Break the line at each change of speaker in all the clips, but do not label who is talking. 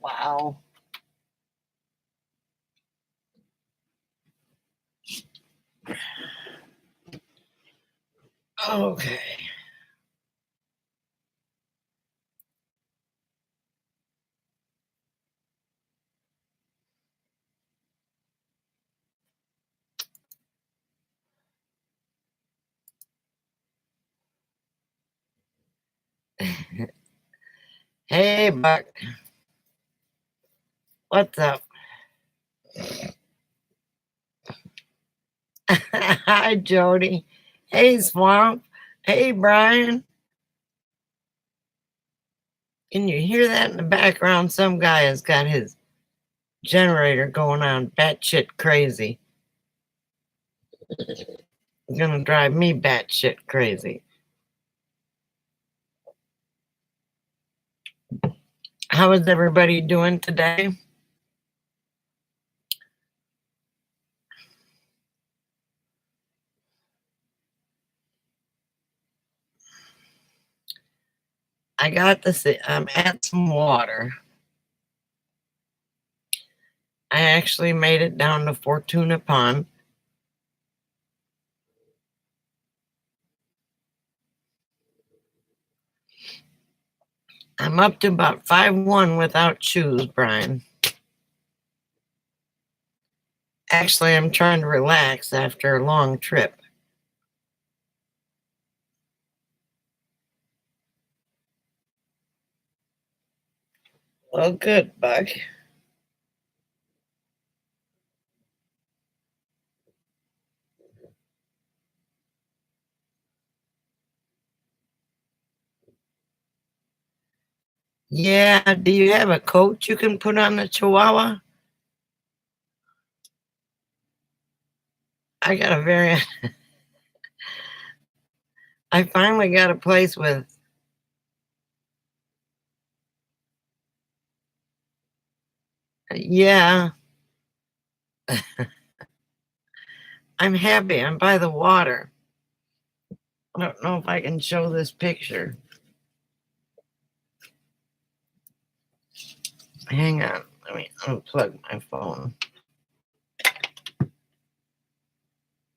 Wow. Okay. Hey, Buck. What's up? Hi, Jody. Hey, Swamp. Hey, Brian. Can you hear that in the background? Some guy has got his generator going on batshit crazy. It's gonna drive me batshit crazy. How is everybody doing today? I got this. I'm at some water. I actually made it down to Fortuna Pond. I'm up to about 5'1" without shoes, Brian. Actually, I'm trying to relax after a long trip. Well, good, Buck. Yeah, do you have a coat you can put on the Chihuahua? I got a very, I finally got a place with, yeah, I'm happy. I'm by the water. I don't know if I can show this picture. Hang on. Let me unplug my phone.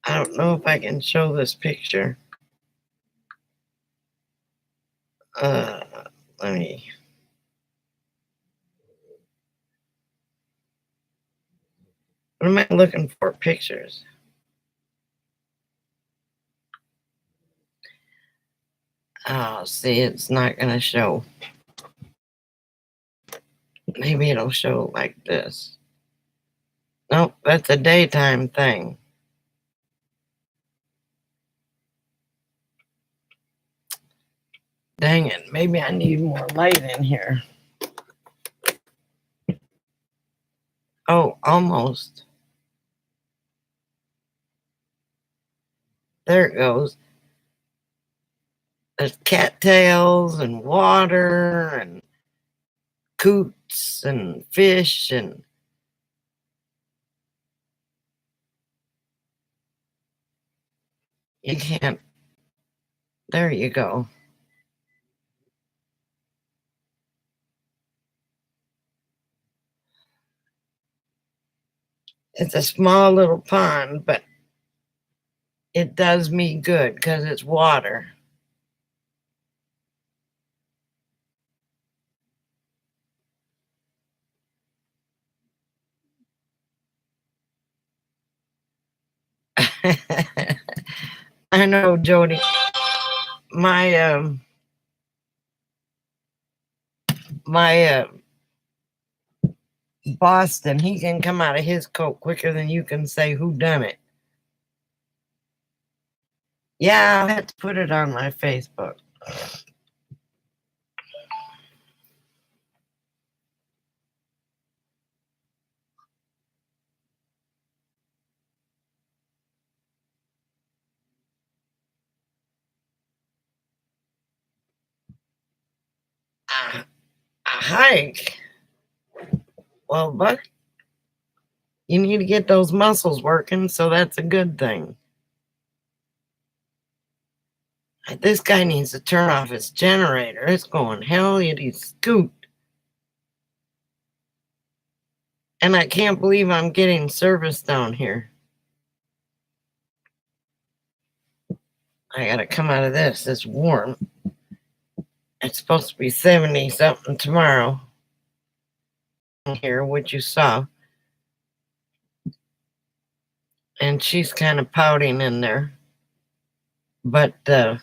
I don't know if I can show this picture. Uh, let me. What am I looking for? Pictures. Oh, see, it's not going to show. Maybe it'll show like this. Nope, that's a daytime thing. Dang it, maybe I need more light in here. Oh, almost. There it goes. There's cattails and water and coots and fish and you can't. There you go. It's a small little pond, but it does me good because it's water. I know, Jody. My my Boston, he can come out of his coat quicker than you can say who done it. Yeah, I had to put it on my Facebook. A hike. Well, Buck, you need to get those muscles working, so that's a good thing. This guy needs to turn off his generator. It's going hell, yet he's scoot. And I can't believe I'm getting service down here. I gotta come out of this. It's warm. It's supposed to be 70 something tomorrow. Here, what you saw. And she's kind of pouting in there. But, because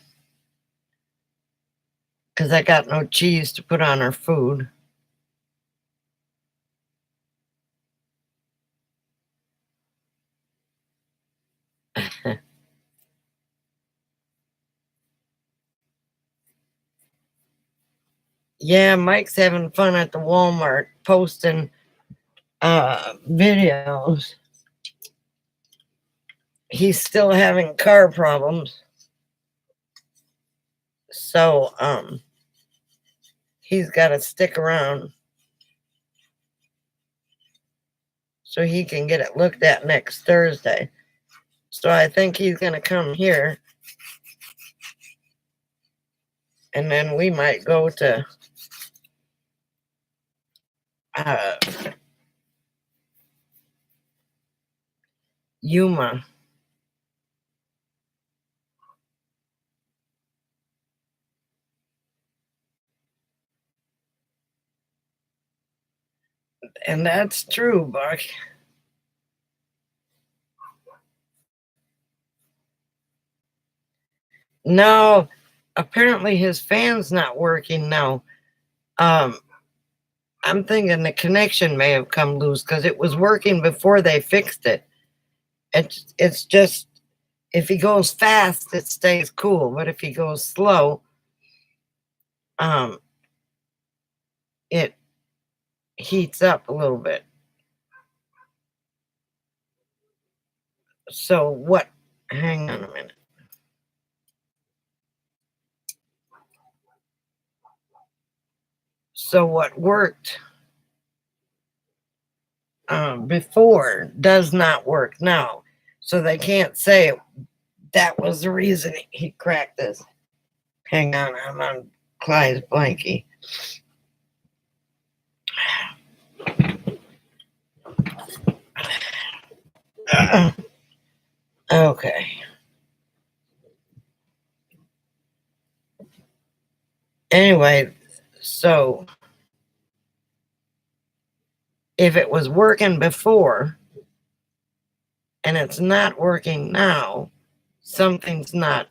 I got no cheese to put on her food. Yeah, Mike's having fun at the Walmart posting videos. He's still having car problems. So he's got to stick around so he can get it looked at next Thursday. So I think he's going to come here. And then we might go to Yuma. And that's true, Buck. No, apparently his fan's not working now. I'm thinking the connection may have come loose because it was working before they fixed it. It's just, if he goes fast, it stays cool. But if he goes slow, it heats up a little bit. So what? Hang on a minute. So what worked before does not work now. So they can't say that was the reason he cracked this. Hang on, I'm on Clyde's blankie. Okay. Anyway, so if it was working before and it's not working now, something's not.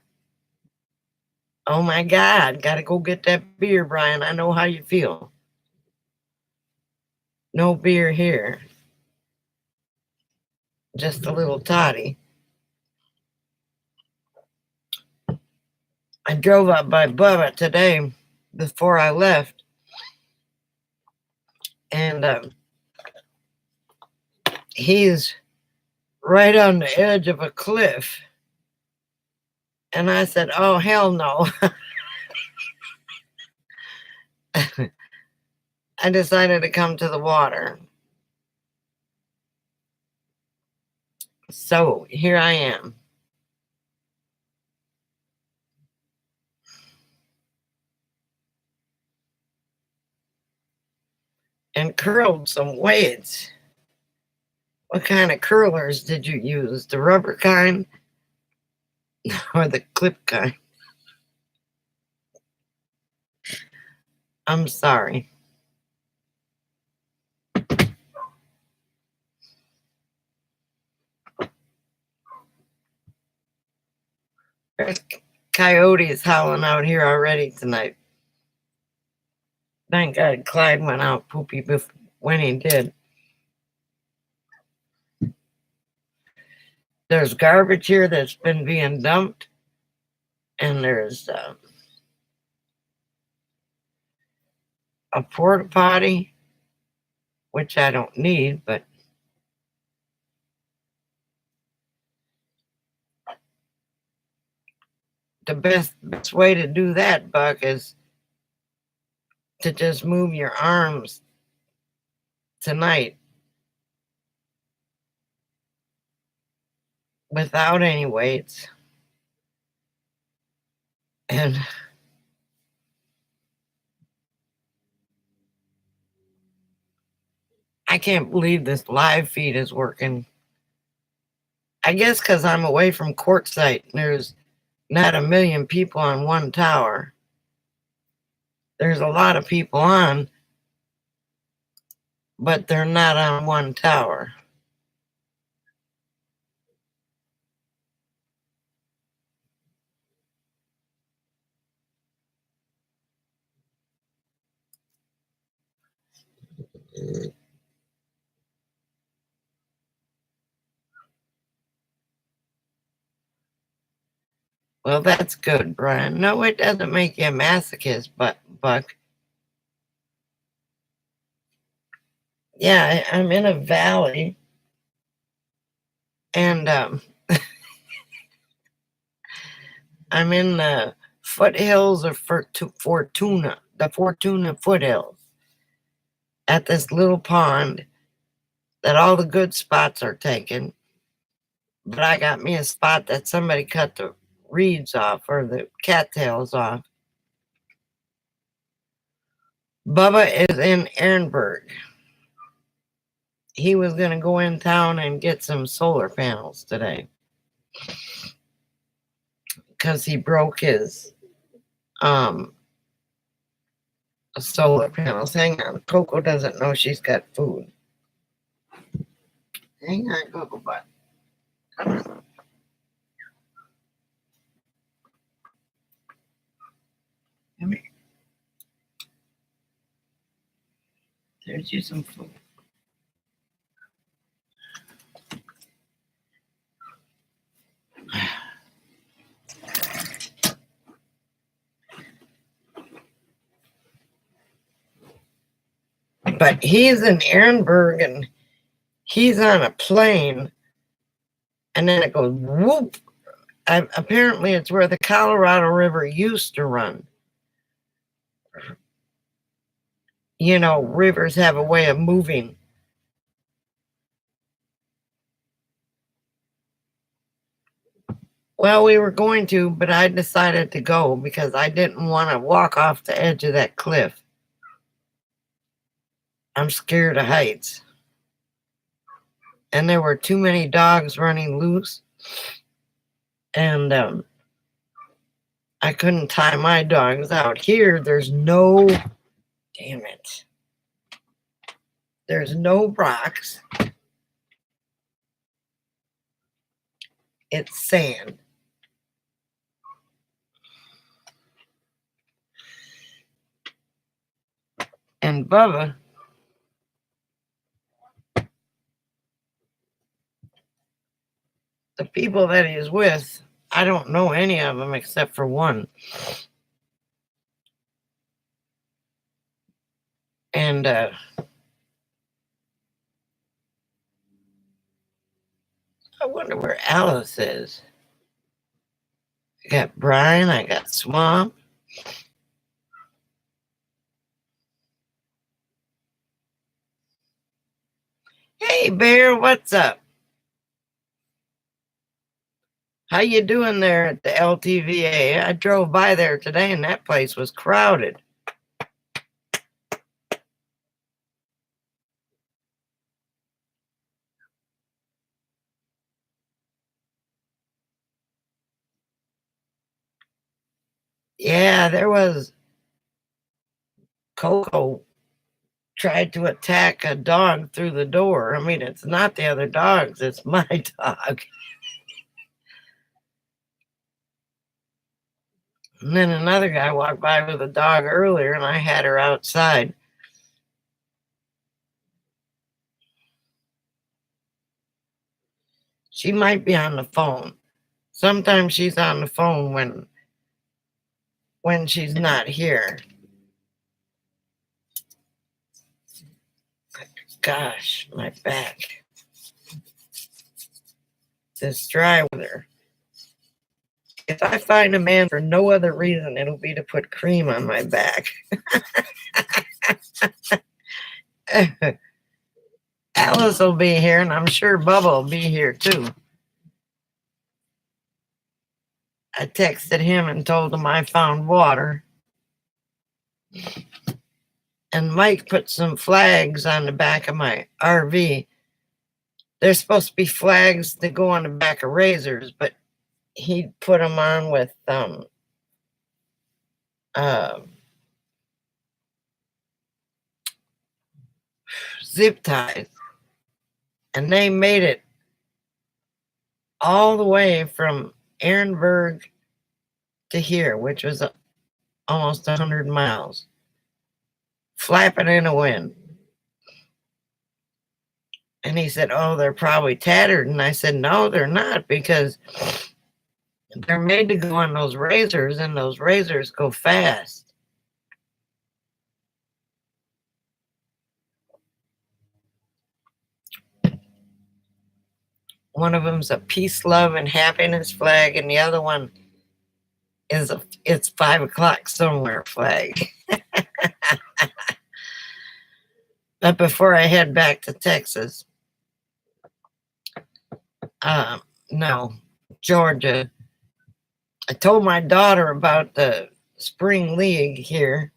Oh my God, gotta go get that beer, Brian. I know how you feel. No beer here. Just a little toddy. I drove up by Bubba today before I left. And he's right on the edge of a cliff. And I said, oh, hell no. I decided to come to the water. So here I am. And curled some weights. What kind of curlers did you use? The rubber kind or the clip kind? I'm sorry. There's coyotes howling out here already tonight. Thank God Clyde went out poopy when he did. There's garbage here that's been being dumped. And there's a porta potty, which I don't need, but the best way to do that, Buck, is to just move your arms tonight without any weights. And I can't believe this live feed is working. I guess because I'm away from Quartzsite and there's not a million people on one tower. There's a lot of people on, but they're not on one tower. Well, that's good, Brian. No, it doesn't make you a masochist, but Buck. Yeah, I'm in a valley, and I'm in the foothills of Fortuna, the Fortuna foothills, at this little pond that all the good spots are taken. But I got me a spot that somebody cut the reeds off or the cattails off. Bubba is in Ehrenberg. He was going to go in town and get some solar panels today because he broke his solar panels. Hang on. Coco doesn't know she's got food. Hang on, Coco Butt. Come on. Come here. There's you some food. But he's in Ehrenberg and he's on a plane, and then it goes whoop. Apparently, it's where the Colorado River used to run. You know, rivers have a way of moving. Well, we were going to, but I decided to go because I didn't want to walk off the edge of that cliff. I'm scared of heights. And there were too many dogs running loose. And I couldn't tie my dogs out. Here, there's no, damn it. There's no rocks. It's sand. And Bubba, the people that he's with, I don't know any of them except for one. And I wonder where Alice is. I got Brian, I got Swamp. Hey, Bear, what's up? How you doing there at the LTVA? I drove by there today and that place was crowded. Yeah, there was. Coco tried to attack a dog through the door. I mean, it's not the other dogs, it's my dog. And then another guy walked by with a dog earlier, and I had her outside. She might be on the phone. Sometimes she's on the phone when she's not here. Gosh, my back. This dry weather. If I find a man for no other reason, it'll be to put cream on my back. Alice will be here, and I'm sure Bubba will be here too. I texted him and told him I found water. and Mike put some flags on the back of my RV. There's supposed to be flags that go on the back of razors, but he put them on with zip ties, and they made it all the way from Ehrenberg to here, which was almost 100 miles, flapping in the wind. And he said, "Oh, they're probably tattered." And I said, "No, they're not, because they're made to go on those razors, and those razors go fast." One of them's a peace, love, and happiness flag, and the other one is it's 5 o'clock somewhere flag. But before I head back to Texas, no, Georgia, I told my daughter about the spring league here,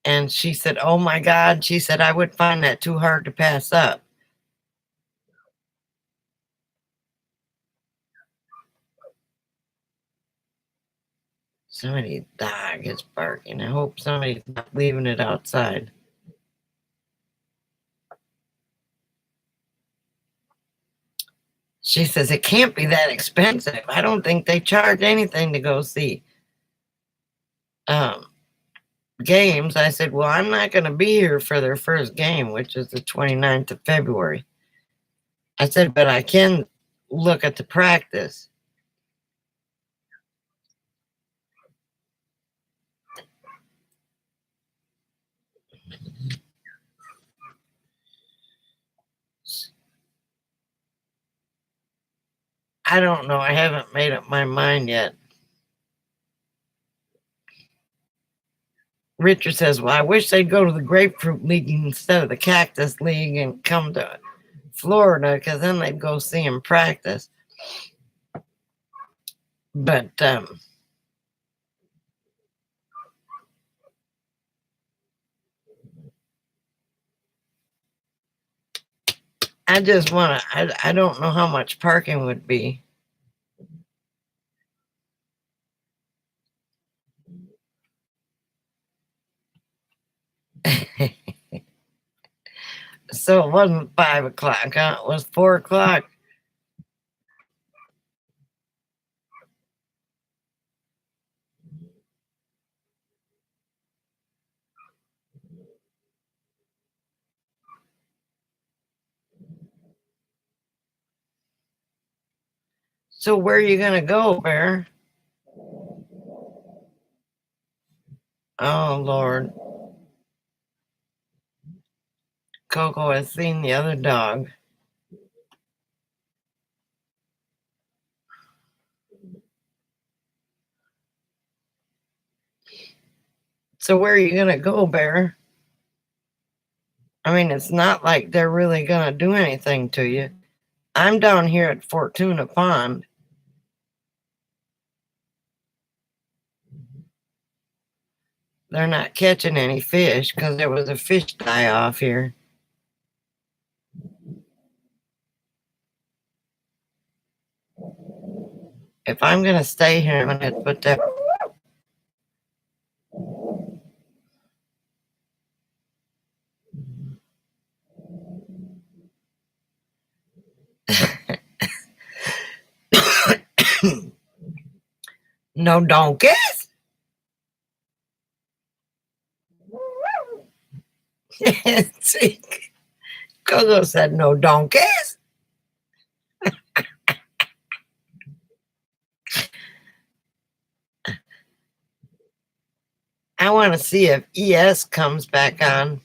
and she said, "Oh my God," she said, "I would find that too hard to pass up." Somebody's dog is barking. I hope somebody's not leaving it outside. She says, "It can't be that expensive. I don't think they charge anything to go see games." I said, "Well, I'm not going to be here for their first game, which is the 29th of February. I said, "But I can look at the practice." I don't know. I haven't made up my mind yet. Richard says, "Well, I wish they'd go to the Grapefruit League instead of the Cactus League and come to Florida, because then they'd go see him practice." But I just want to, I don't know how much parking would be. So it wasn't 5 o'clock, huh? It was 4 o'clock. So where are you going to go, Bear? Oh, Lord. Coco has seen the other dog. So where are you going to go, Bear? I mean, it's not like they're really going to do anything to you. I'm down here at Fortuna Pond. They're not catching any fish because there was a fish die off here. If I'm going to stay here, I'm going to have to put that. No donkeys? See, Coco said no donkeys. I want to see if ES comes back on.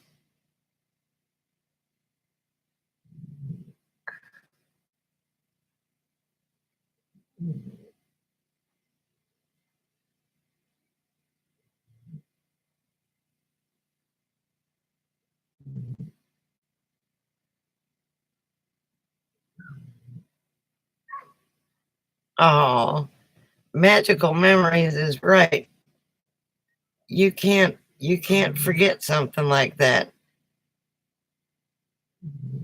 Oh, Magical Memories is right. You can't you can't forget something like that.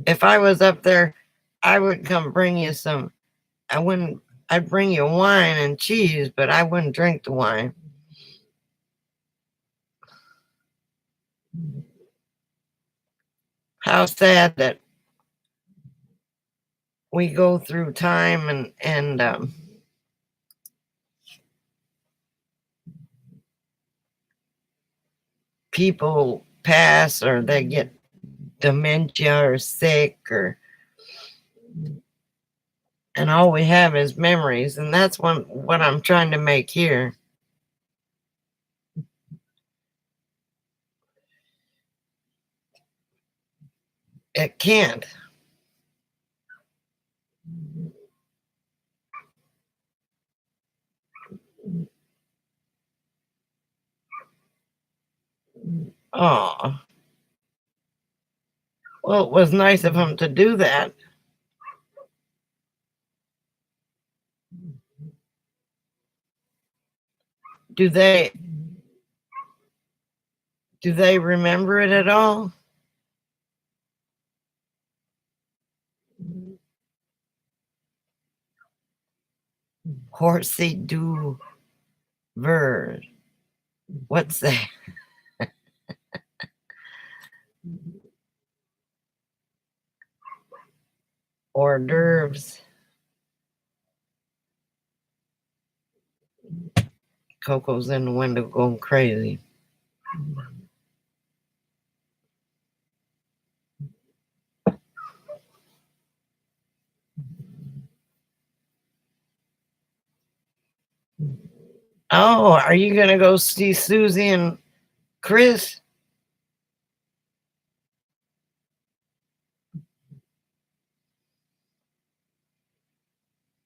If I was up there, I would come bring you some. I'd bring you wine and cheese, but I wouldn't drink the wine. How sad that we go through time and people pass or they get dementia or sick and all we have is memories, and that's what I'm trying to make here. It can't. Oh, well, it was nice of him to do that. Do they remember it at all? Horsey du Ver. What's that? Hors d'oeuvres. Coco's in the window going crazy. Oh, are you going to go see Susie and Chris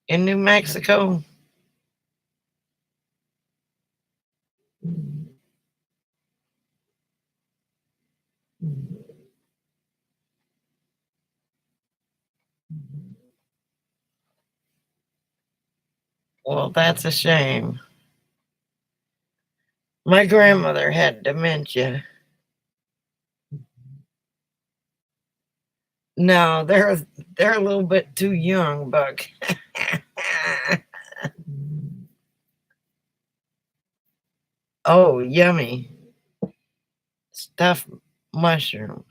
in New Mexico? Well, that's a shame. My grandmother had dementia. No, they're a little bit too young, Buck. Oh, yummy. Stuffed mushrooms.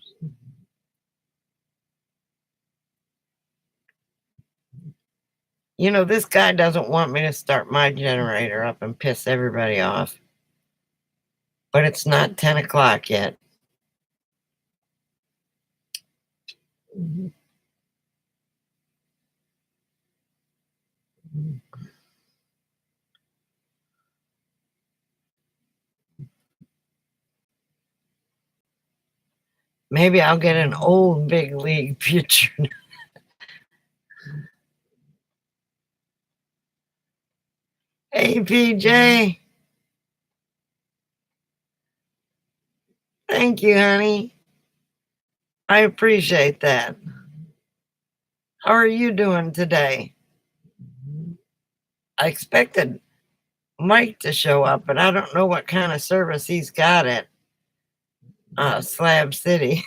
You know, this guy doesn't want me to start my generator up and piss everybody off. But it's not 10 o'clock yet. Maybe I'll get an old big league pitcher. Hey, PJ. Thank you, honey. I appreciate that. How are you doing today? I expected Mike to show up, but I don't know what kind of service he's got at Slab City.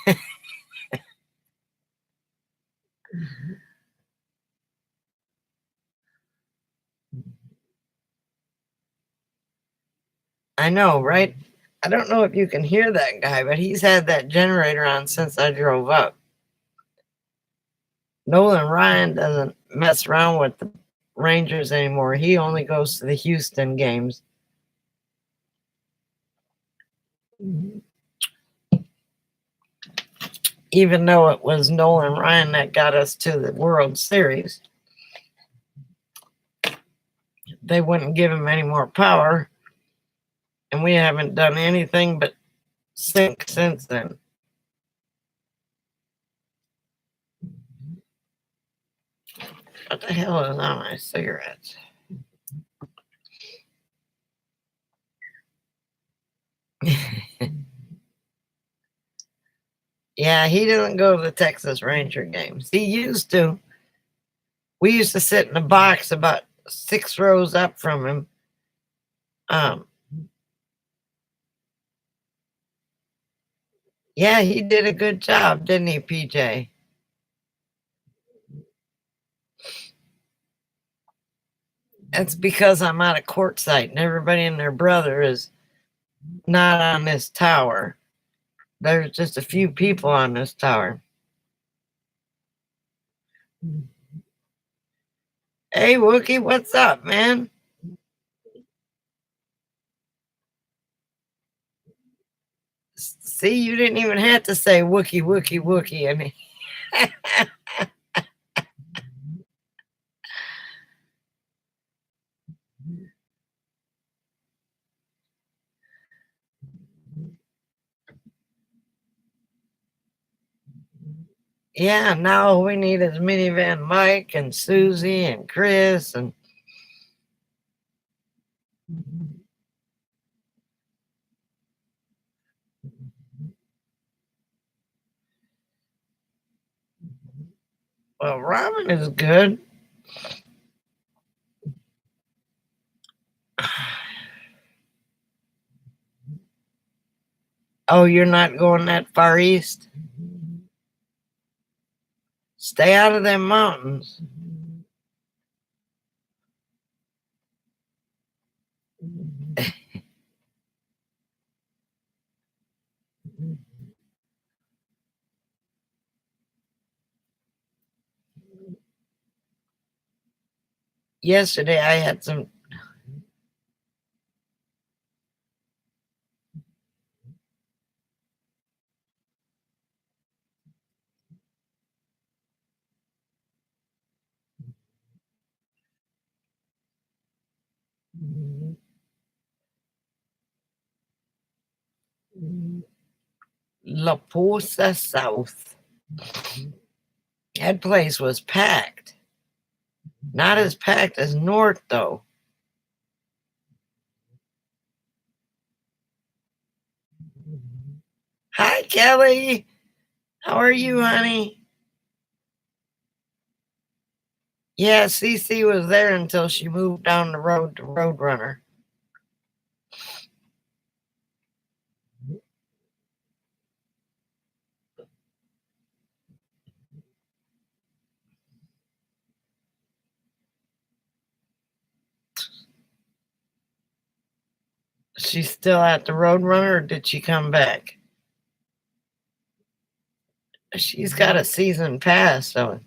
I know, right? I don't know if you can hear that guy, but he's had that generator on since I drove up. Nolan Ryan doesn't mess around with the Rangers anymore. He only goes to the Houston games. Even though it was Nolan Ryan that got us to the World Series, they wouldn't give him any more power, and we haven't done anything but sink since then. What the hell is on my cigarettes? Yeah, he doesn't go to the Texas Ranger games. He used to. We used to sit in a box about 6 rows up from him. Yeah, he did a good job, didn't he, PJ? That's because I'm out of quartzite and everybody and their brother is not on this tower. There's just a few people on this tower. Hey, Wookie, what's up, man? See, you didn't even have to say Wookie, Wookie, Wookie. I mean, yeah, now all we need is Minivan Mike and Susie and Chris and well, Robin is good. Oh, you're not going that far east? Stay out of them mountains. Yesterday I had some. La Posa South. That place was packed. Not as packed as North, though. Hi, Kelly. How are you, honey? Yeah, Cece was there until she moved down the road to Roadrunner. She's still at the Roadrunner, or did she come back? She's got a season pass, so.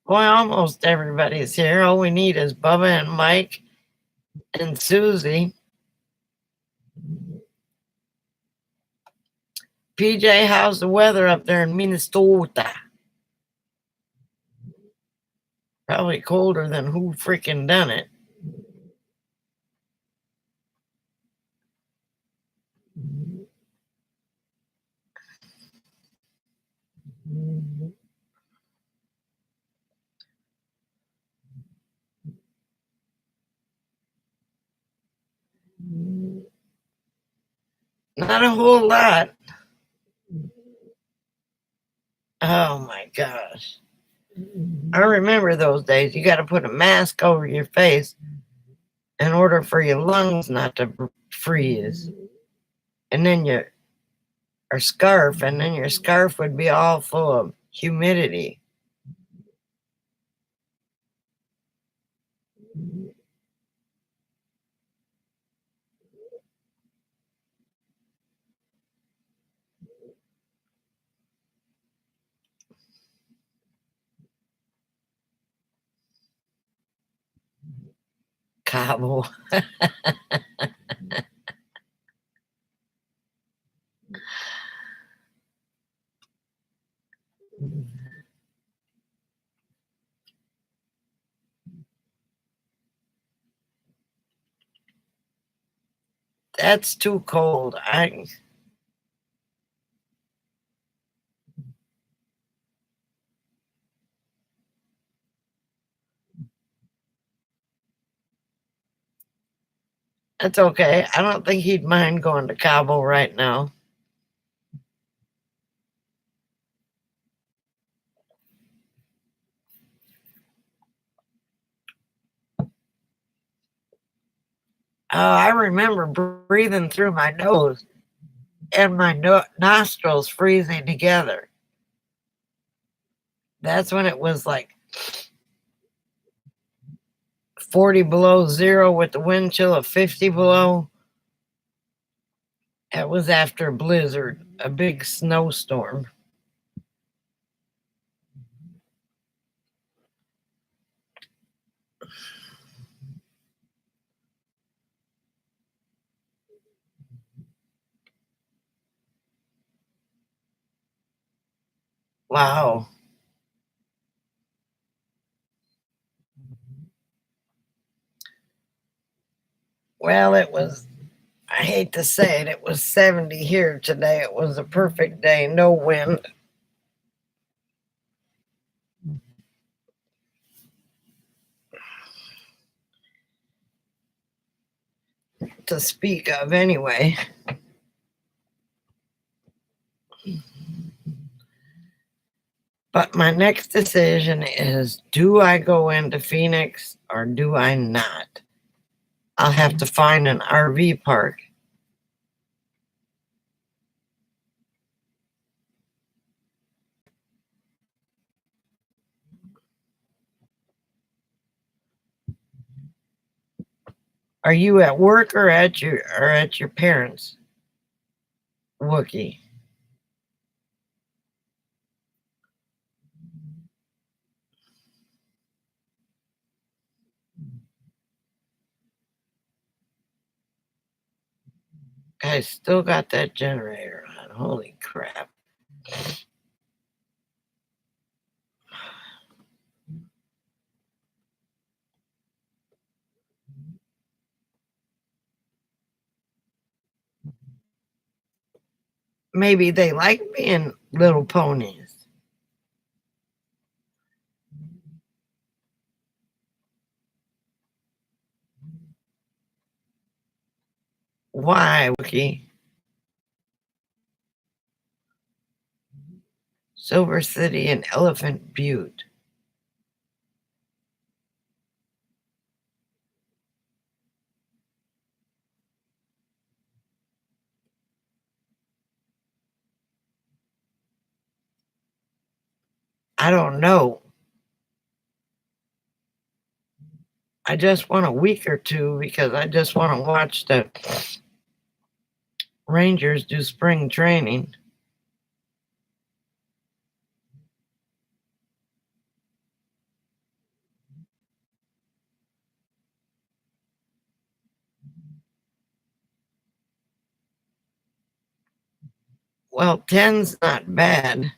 Boy, almost everybody's here. All we need is Bubba and Mike and Susie. PJ, how's the weather up there in Minnesota? Probably colder than who freaking done it. Not a whole lot. Oh my gosh. I remember those days. You got to put a mask over your face in order for your lungs not to freeze. And then your or scarf, and then your scarf would be all full of humidity. Cabo. That's too cold. That's okay. I don't think he'd mind going to Cabo right now. I remember breathing through my nose and my nostrils freezing together. That's when it was like 40 below zero with the wind chill of 50 below. It was after a blizzard, a big snowstorm. Wow. Well, it was, I hate to say it, it was 70 here today. It was a perfect day, no wind. To speak of, anyway. But my next decision is, do I go into Phoenix or do I not? I'll have to find an RV park. Are you at work or at your parents? Wookie. I still got that generator on. Holy crap. Maybe they like being little ponies. Why, Wookie? Silver City and Elephant Butte. I don't know. I just want a week or two because I just want to watch the Rangers do spring training. Well, 10's not bad.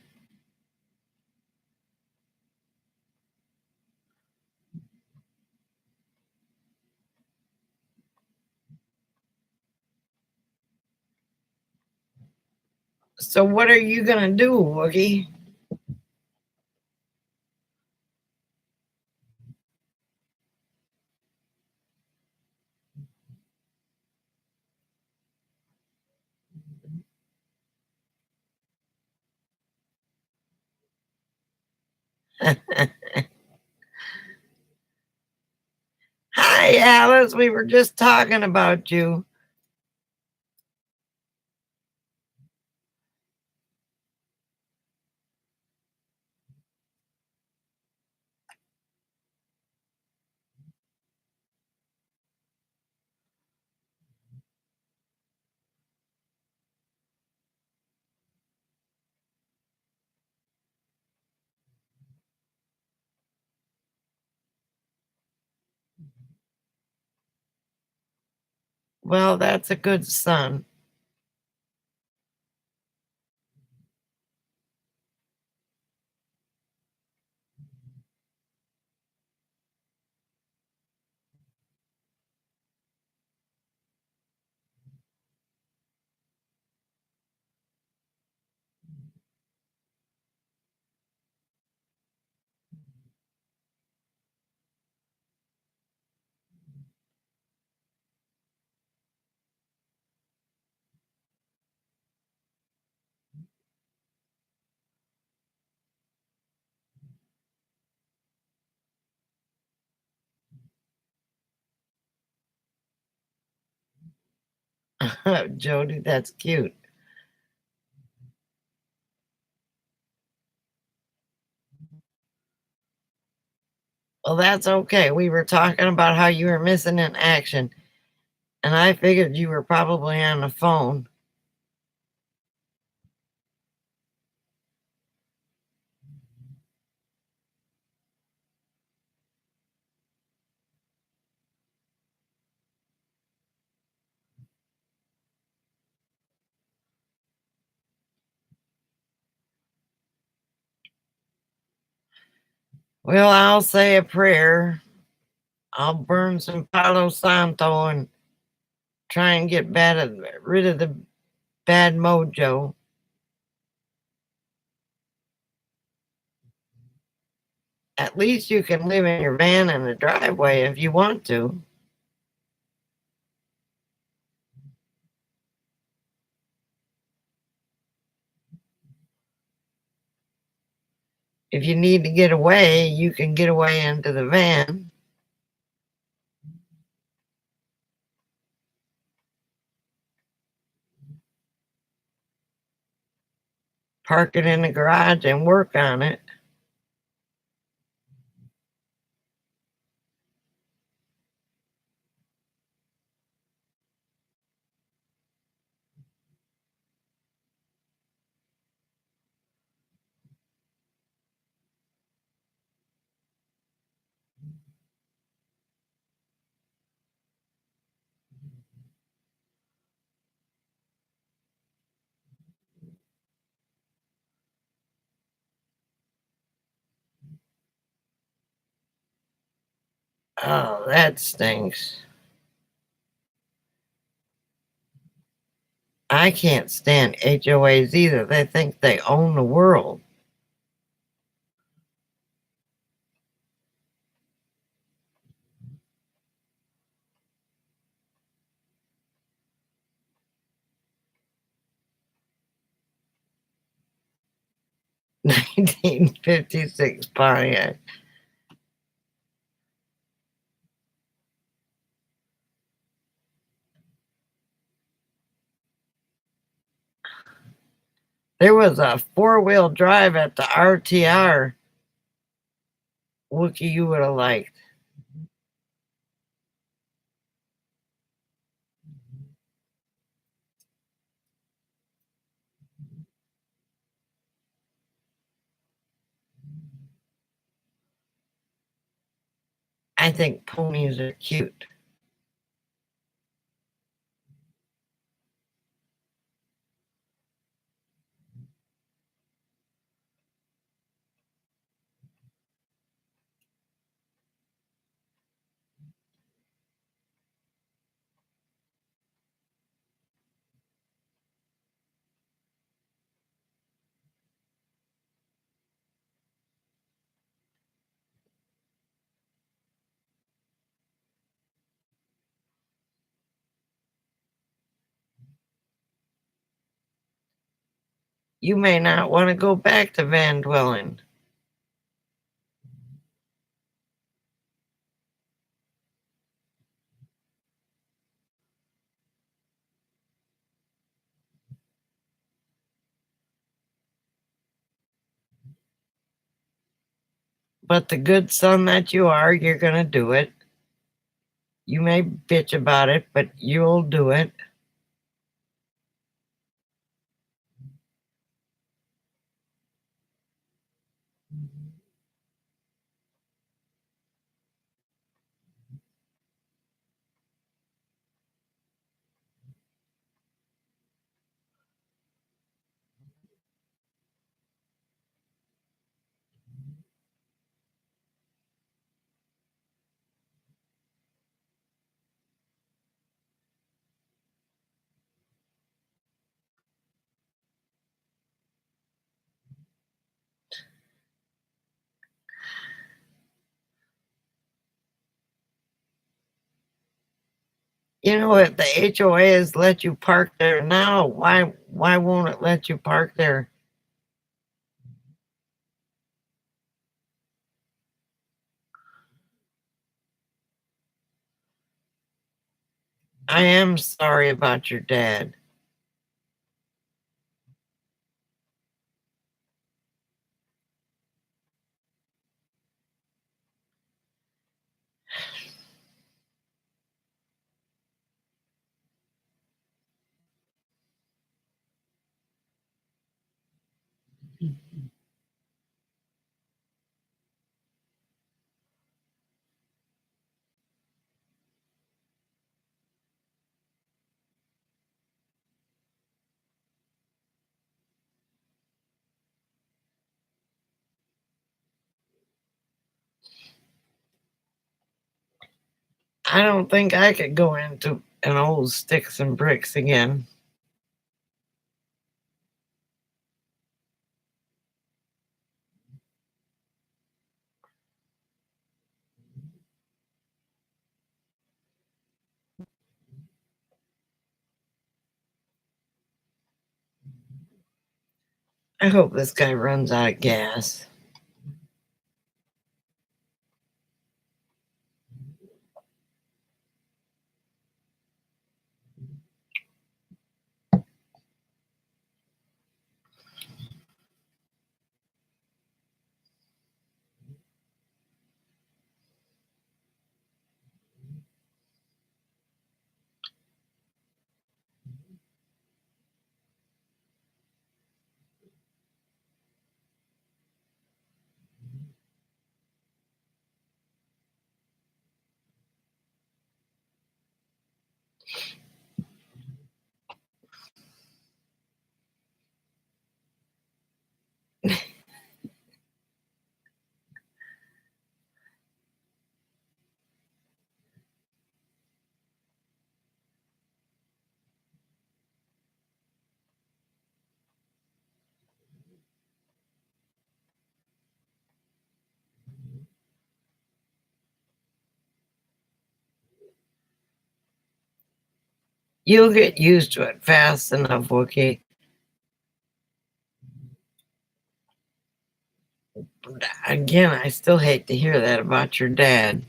So what are you going to do, Woogie? Hi, Alice. We were just talking about you. Well, that's a good son. Jody, that's cute. Well, that's okay. We were talking about how you were missing in action, and I figured you were probably on the phone. Well, I'll say a prayer. I'll burn some Palo Santo and try and get rid of the bad mojo. At least you can live in your van in the driveway if you want to. If you need to get away, you can get away into the van. Park it in the garage and work on it. Oh, that stinks. I can't stand HOAs either. They think they own the world. — 1956 Pontiac. There was a four-wheel drive at the RTR. Wookie, you would have liked. I think ponies are cute. You may not want to go back to van dwelling. But the good son that you are, you're going to do it. You may bitch about it, but you'll do it. You know, if the HOA has let you park there now, why won't it let you park there? I am sorry about your dad. I don't think I could go into an old sticks and bricks again. I hope this guy runs out of gas. You'll get used to it fast enough, Wookie. Again, I still hate to hear that about your dad.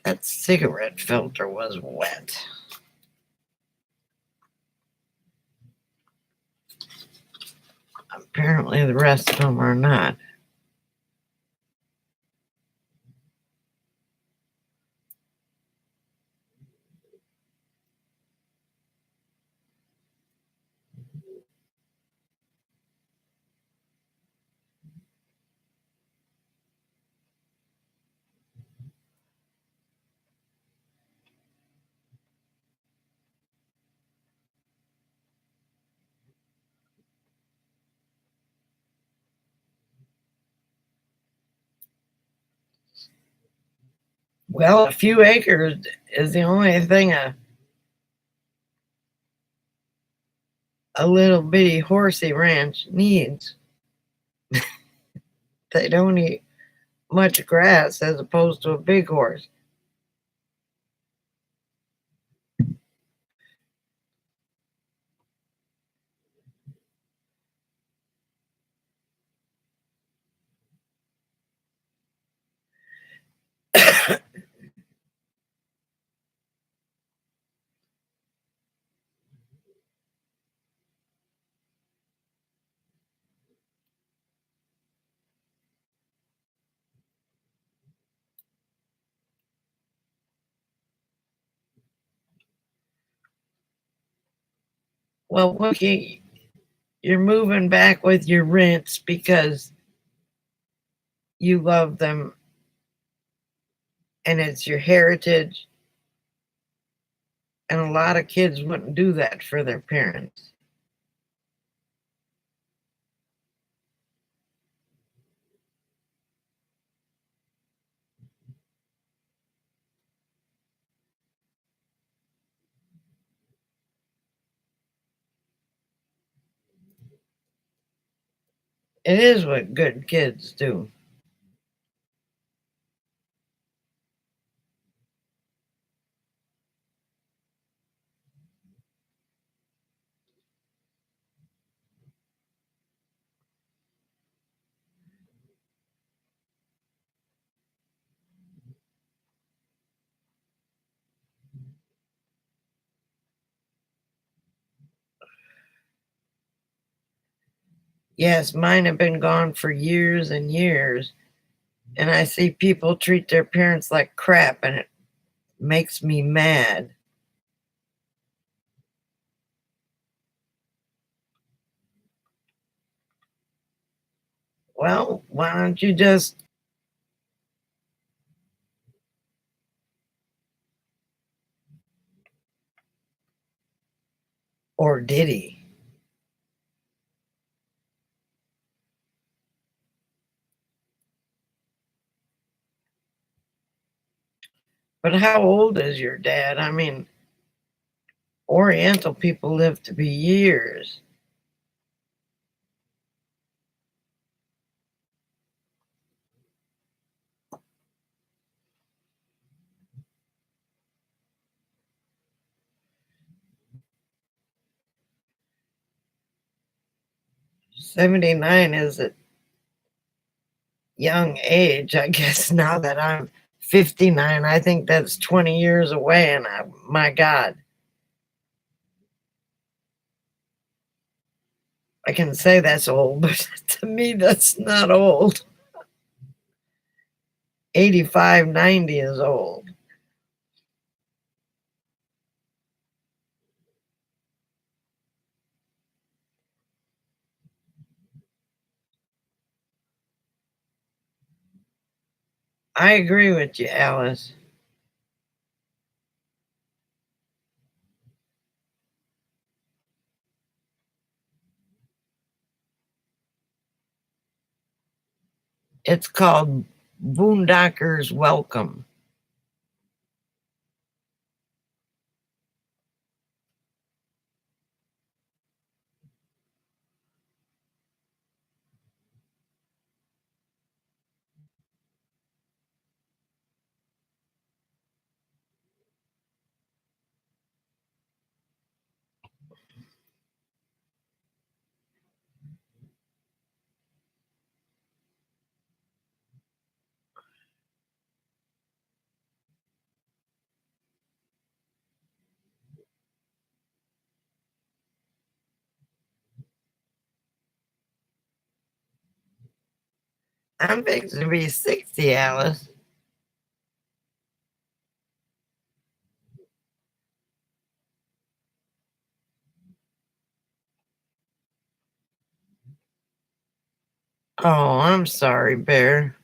That cigarette filter was wet. Apparently, the rest of them are not. Well, a few acres is the only thing a little bitty horsey ranch needs. They don't eat much grass as opposed to a big horse. Well, Wookie, you're moving back with your rents because you love them and it's your heritage. And a lot of kids wouldn't do that for their parents. It is what good kids do. Yes, mine have been gone for years and years, and I see people treat their parents like crap, and it makes me mad. Well, why don't you just, or did he? But how old is your dad? I mean, Oriental people live to be years. '79 is a young age. I guess now that I'm 59, I think that's 20 years away, and my God, I can say that's old, but to me, that's not old. 85, 90 is old. I agree with you, Alice. It's called Boondockers Welcome. I'm fixing to be 60, Alice. Oh, I'm sorry, Bear.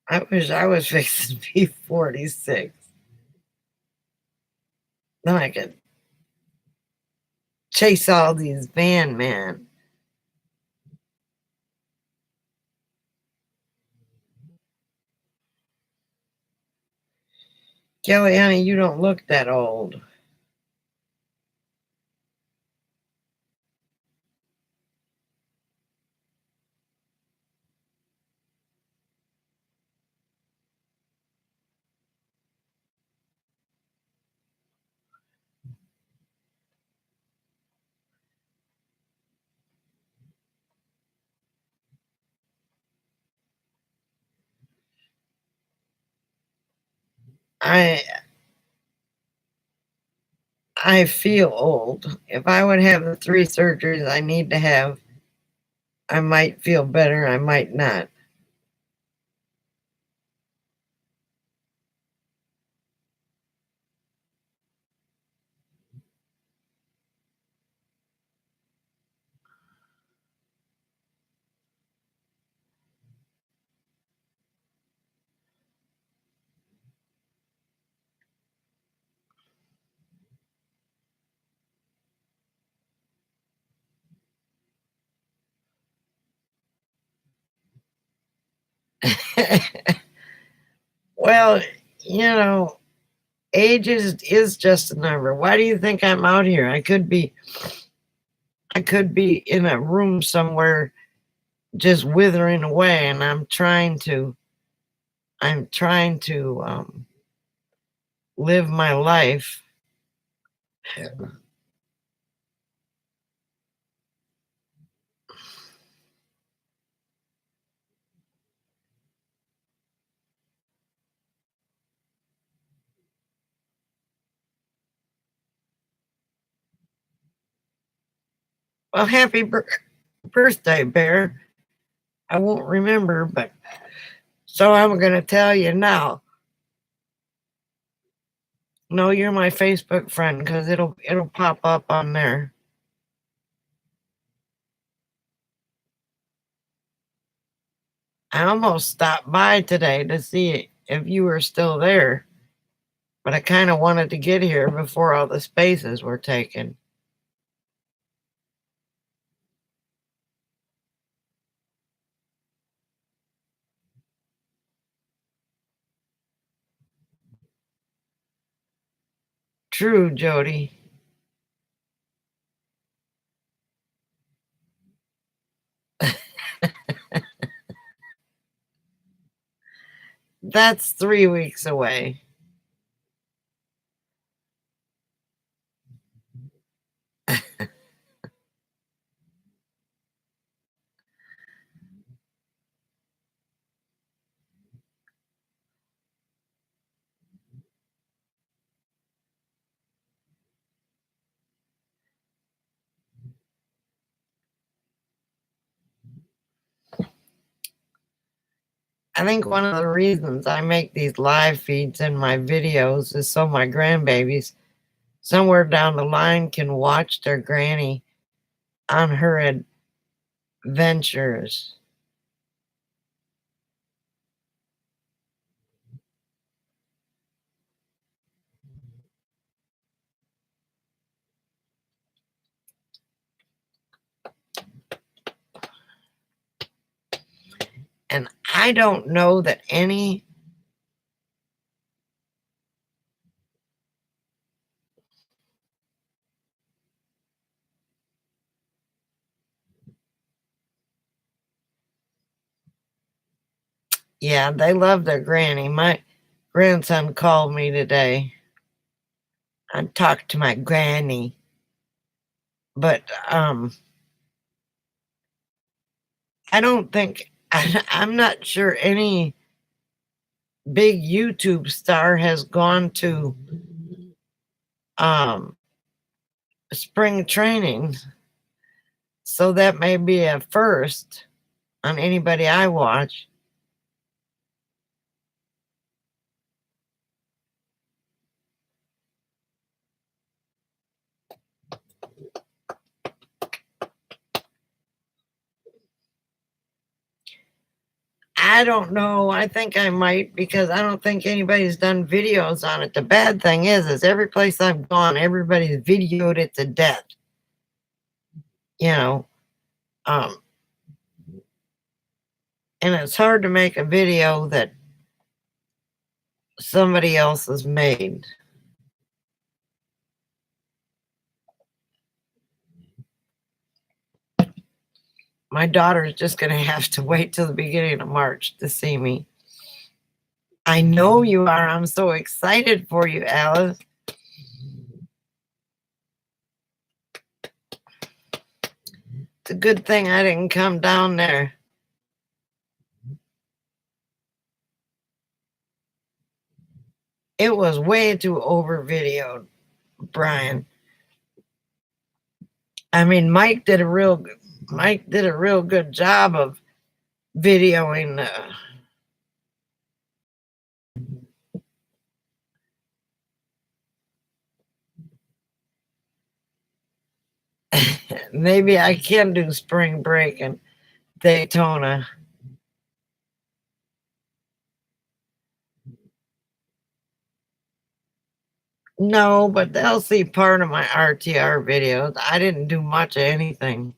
I wish I was fixing to be 46. Then I could chase all these van men. Kelly, honey, you don't look that old. I I feel old. If I would have the 3 surgeries I need to have, I might feel better, I might not. Well, you know, age is just a number. Why do you think I'm out here? I could be in a room somewhere just withering away, and I'm trying to live my life. Well, happy birthday, Bear. I won't remember, but so I'm going to tell you now. No, you're my Facebook friend because it'll pop up on there. I almost stopped by today to see if you were still there, but I kind of wanted to get here before all the spaces were taken. True, Jody. That's 3 weeks away. I think one of the reasons I make these live feeds in my videos is so my grandbabies somewhere down the line can watch their granny on her adventures. And I don't know that any yeah, they love their granny. My grandson called me today. I talked to my granny. But I don't think I'm not sure any big YouTube star has gone to um spring training. So that may be a first on anybody I watch. I don't know. I think I might because I don't think anybody's done videos on it. The bad thing is every place I've gone, everybody's videoed it to death. You know, um, and it's hard to make a video that somebody else has made. My daughter's just going to have to wait till the beginning of March to see me. I know you are. I'm so excited for you, Alice. It's a good thing I didn't come down there. It was way too over videoed, Brian. I mean, Mike did a real good job of videoing maybe I can do spring break in Daytona. No, but they'll see part of my RTR videos. I didn't do much of anything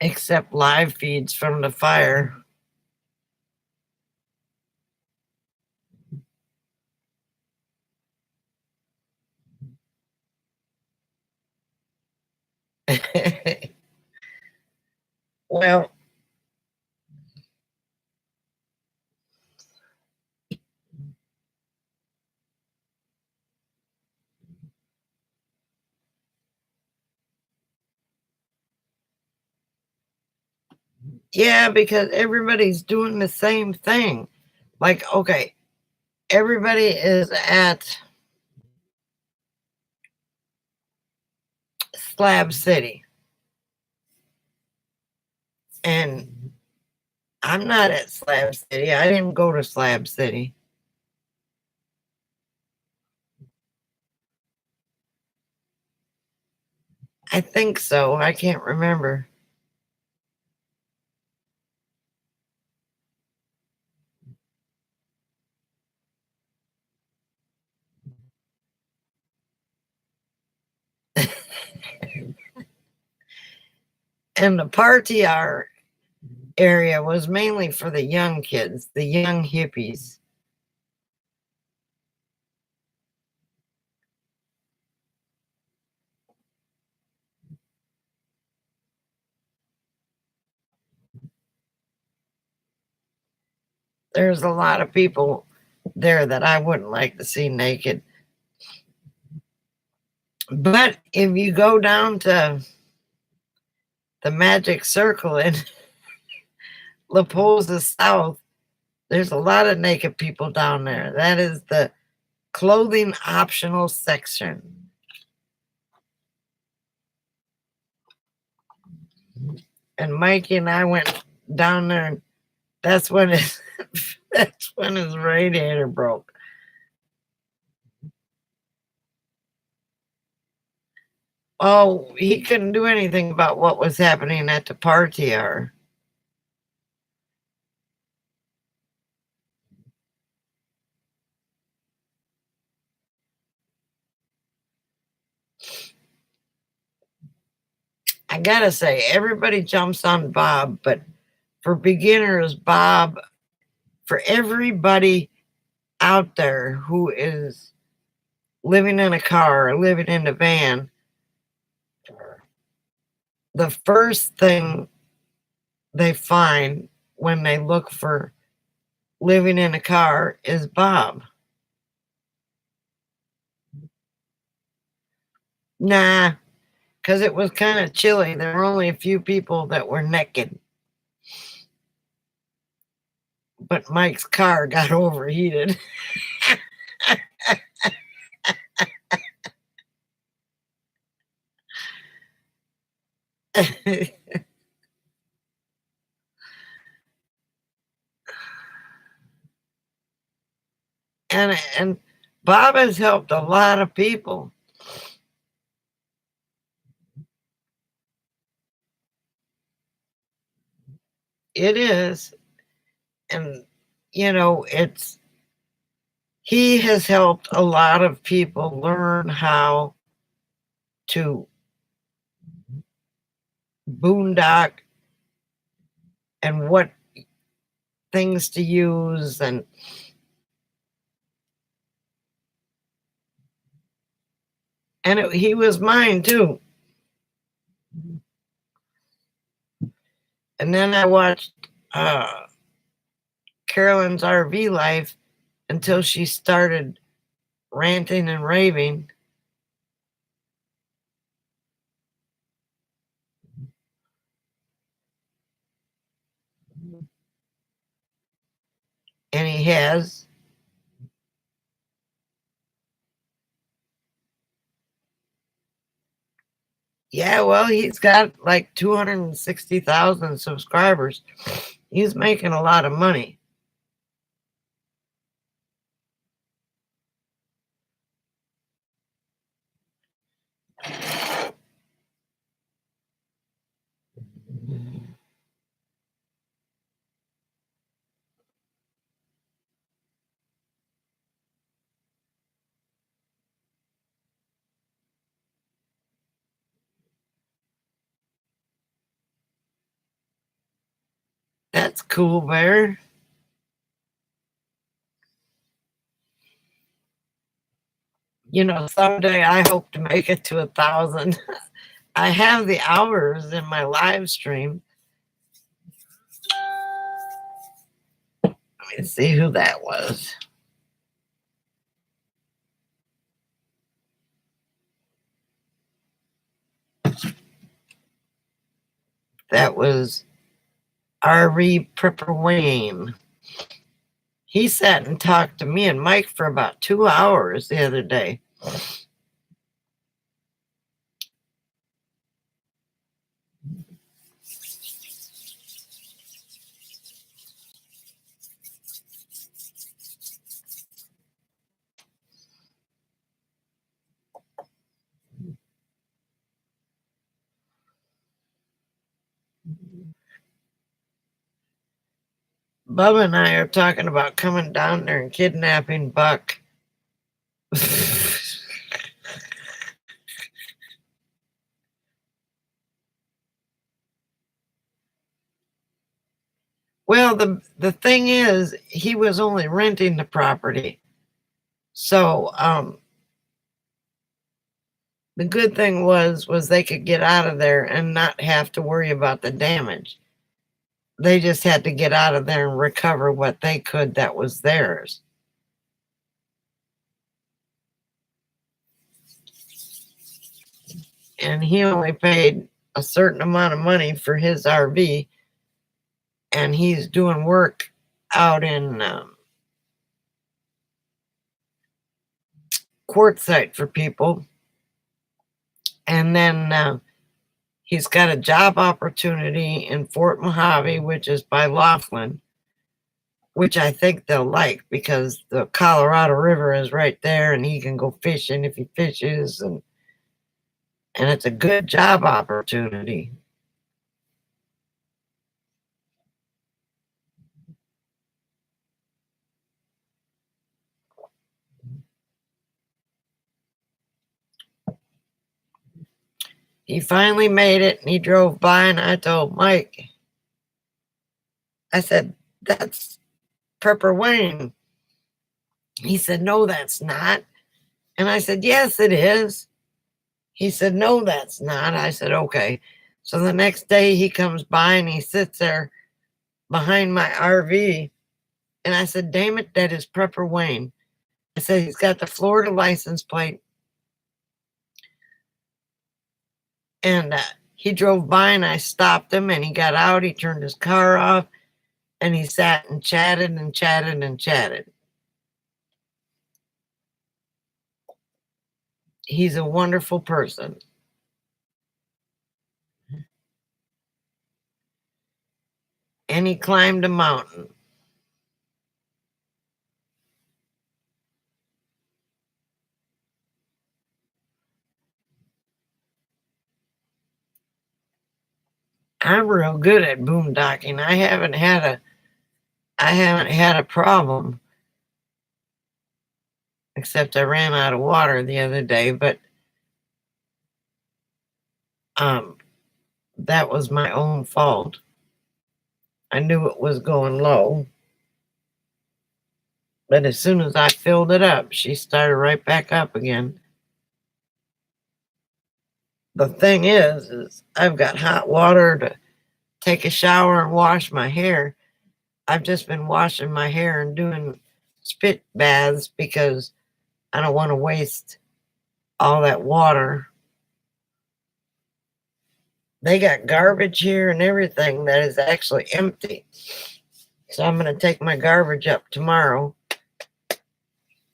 except live feeds from the fire. Well, yeah, because everybody's doing the same thing. Like, okay, everybody is at Slab City. And I'm not at Slab City. I didn't go to Slab City. I think so. I can't remember. And the party area was mainly for the young kids, the young hippies. There's a lot of people there that I wouldn't like to see naked. But if you go down to the Magic Circle in La Posa South, there's a lot of naked people down there. That is the clothing optional section. And Mikey and I went down there, and that's when that's when his radiator broke. Oh, he couldn't do anything about what was happening at the party hour. I gotta say, everybody jumps on Bob, but for beginners, Bob, for everybody out there who is living in a car or living in a van, the first thing they find when they look for living in a car is Bob. Nah, because it was kind of chilly. There were only a few people that were naked. But Mike's car got overheated. and Bob has helped a lot of people. It is. And he has helped a lot of people learn how to boondock and what things to use, and he was mine too. And then I watched Carolyn's RV life until she started ranting and raving. And he has. Yeah, well, he's got like 260,000 subscribers. He's making a lot of money. That's cool, Bear. Someday I hope to make it to 1,000. I have the hours in my live stream. Let me see who that was. That was R.V. Prepper Wayne. He sat and talked to me and Mike for about 2 hours the other day. Bubba and I are talking about coming down there and kidnapping Buck. Well, the thing is, he was only renting the property. So the good thing was they could get out of there and not have to worry about the damage. They just had to get out of there and recover what they could that was theirs. And he only paid a certain amount of money for his RV, and he's doing work out in Quartzsite for people. And then he's got a job opportunity in Fort Mojave, which is by Laughlin, which I think they'll like because the Colorado River is right there and he can go fishing if he fishes, and it's a good job opportunity. He finally made it and he drove by, and I told Mike, I said, "That's Prepper Wayne." He said, "No, that's not." And I said, "Yes, it is." He said, "No, that's not." I said, "Okay." So the next day he comes by and he sits there behind my RV. And I said, "Damn it, that is Prepper Wayne." I said, "He's got the Florida license plate." And he drove by and I stopped him and he got out. He turned his car off and he sat and chatted and chatted and chatted. He's a wonderful person. And he climbed a mountain. I'm real good at boondocking. I haven't had a problem, except I ran out of water the other day, but that was my own fault. I knew it was going low, but as soon as I filled it up, she started right back up again. The thing is I've got hot water to take a shower and wash my hair. I've just been washing my hair and doing spit baths because I don't want to waste all that water. They got garbage here and everything that is actually empty. So I'm going to take my garbage up tomorrow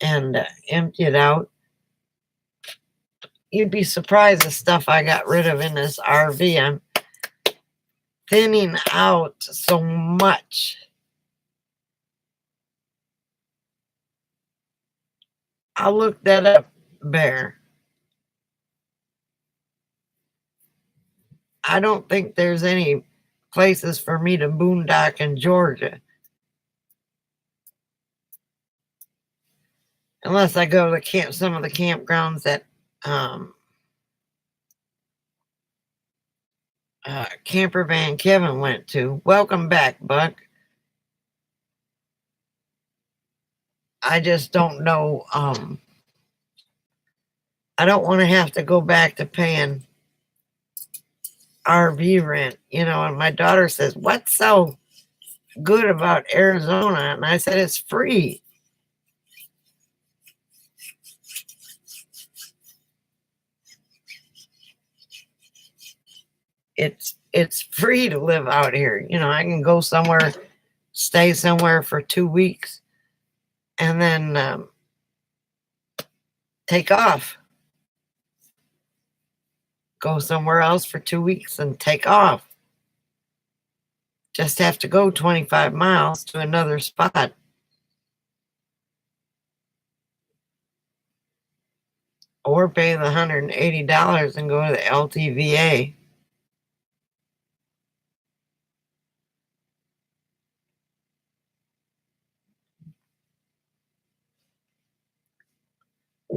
and empty it out. You'd be surprised the stuff I got rid of in this RV. I'm thinning out so much. I'll look that up, Bear. I don't think there's any places for me to boondock in Georgia. Unless I go to some of the campgrounds that Camper Van Kevin went to. Welcome back, Buck. I just don't know. I don't want to have to go back to paying RV rent, and my daughter says, "What's so good about Arizona?" And I said, "It's free." It's free to live out here. I can go somewhere, stay somewhere for 2 weeks, and then take off. Go somewhere else for 2 weeks and take off. Just have to go 25 miles to another spot. Or pay the $180 and go to the LTVA.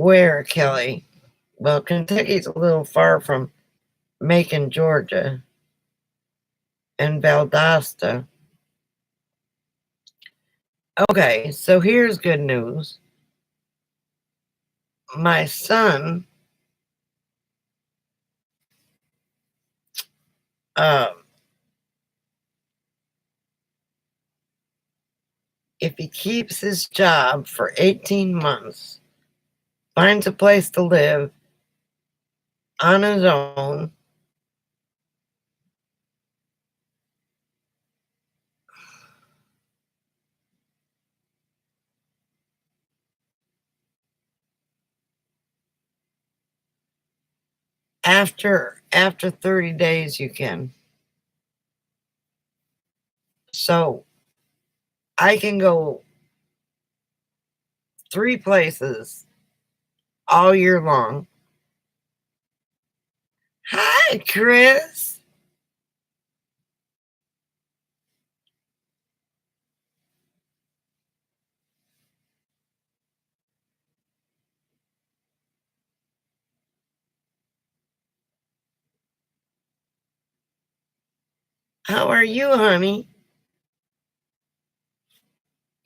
Where, Kelly? Well, Kentucky's a little far from Macon, Georgia, and Valdosta. Okay, so here's good news. My son, uh, if he keeps his job for 18 months, finds a place to live on his own, after 30 days you can. So I can go 3 places all year long. Hi, Chris. How are you, honey?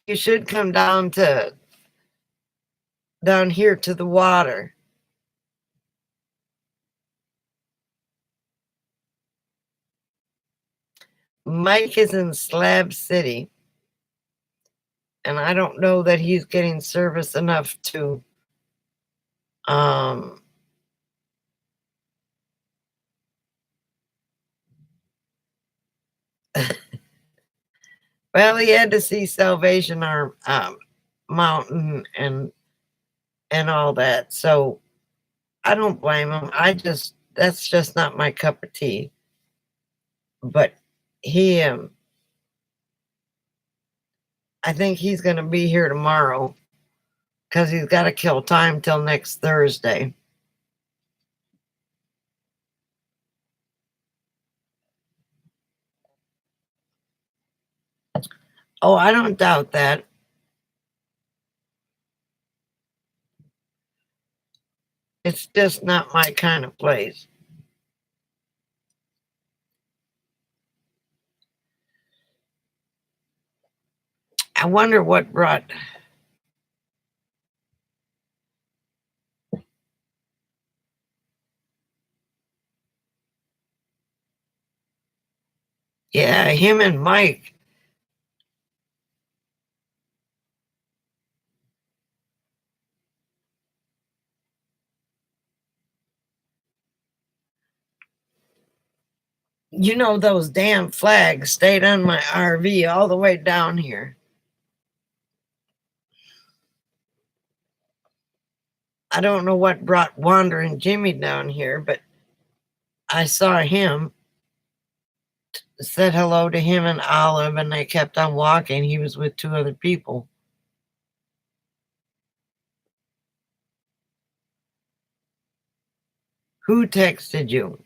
You should come down here to the water. Mike is in Slab City, and I don't know that he's getting service enough to um well, he had to see Salvation Arm Mountain and all that. So I don't blame him. That's just not my cup of tea. But he I think he's going to be here tomorrow because he's got to kill time till next Thursday. Oh, I don't doubt that. It's just not my kind of place. I wonder what brought. Yeah, him and Mike. You know, those damn flags stayed on my RV all the way down here. I don't know what brought Wandering Jimmy down here, but I saw him, said hello to him and Olive, and they kept on walking. He was with 2 other people. Who texted you?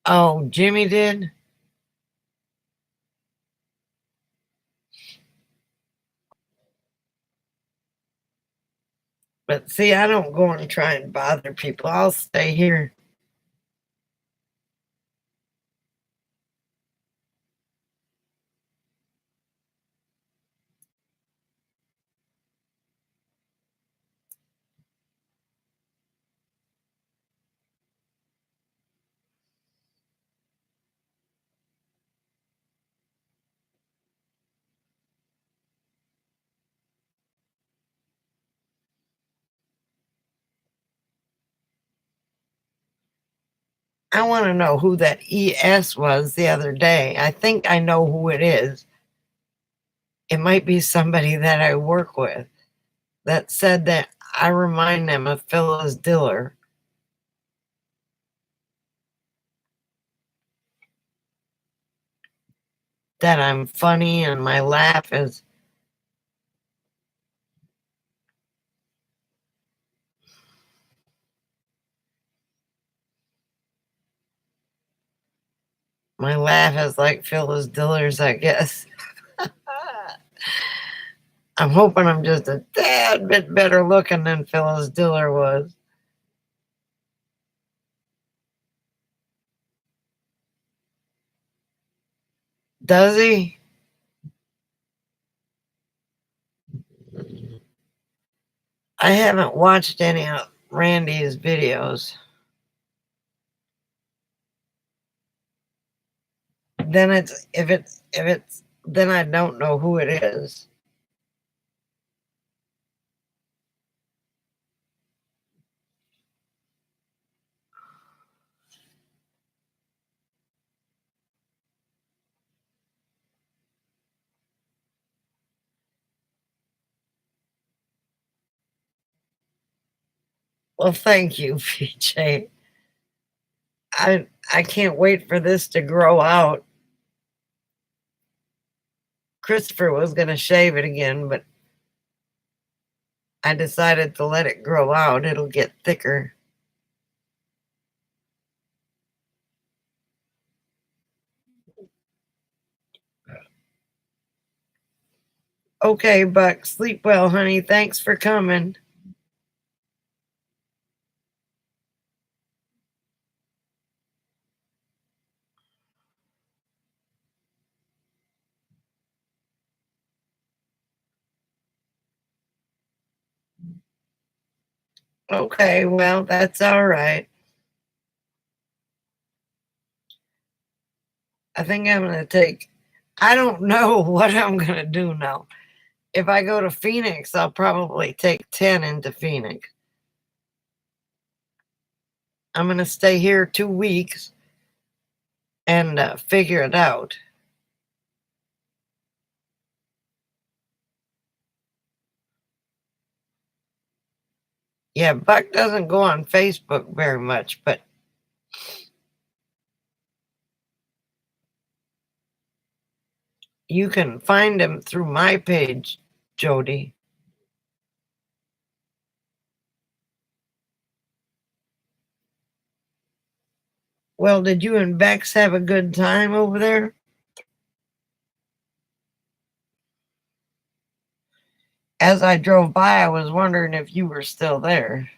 Oh, Jimmy did? But see, I don't go and try and bother people. I'll stay here. I want to know who that ES was the other day. I think I know who it is. It might be somebody that I work with that said that I remind them of Phyllis Diller. That I'm funny and my laugh is. My laugh is like Phyllis Diller's, I guess. I'm hoping I'm just a tad bit better looking than Phyllis Diller was. Does he? I haven't watched any of Randy's videos. Then then I don't know who it is. Well, thank you, PJ. I can't wait for this to grow out. Christopher was going to shave it again, but I decided to let it grow out. It'll get thicker. Okay, Buck, sleep well, honey. Thanks for coming. Okay, well, that's all right. I think I'm going to I don't know what I'm going to do now. If I go to Phoenix, I'll probably take 10 into Phoenix. I'm going to stay here 2 weeks and figure it out. Yeah, Buck doesn't go on Facebook very much, but you can find him through my page, Jody. Well, did you and Bex have a good time over there? As I drove by, I was wondering if you were still there.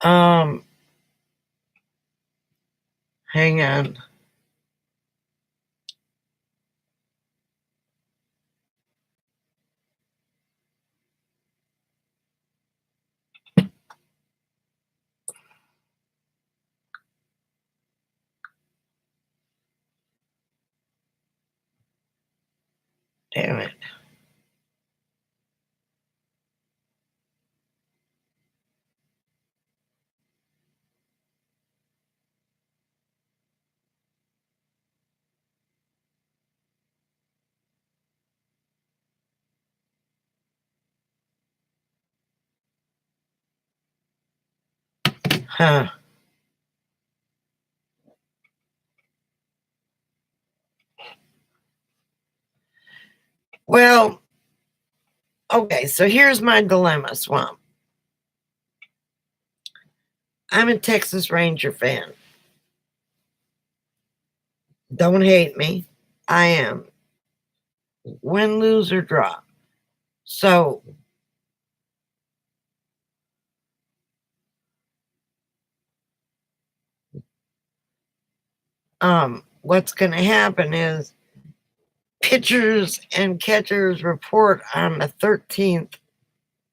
Um, hang on. Damn it. Huh. Well, okay, so here's my dilemma, Swamp. I'm a Texas Ranger fan. Don't hate me. I am. Win, lose, or draw. So, what's going to happen is pitchers and catchers report on the 13th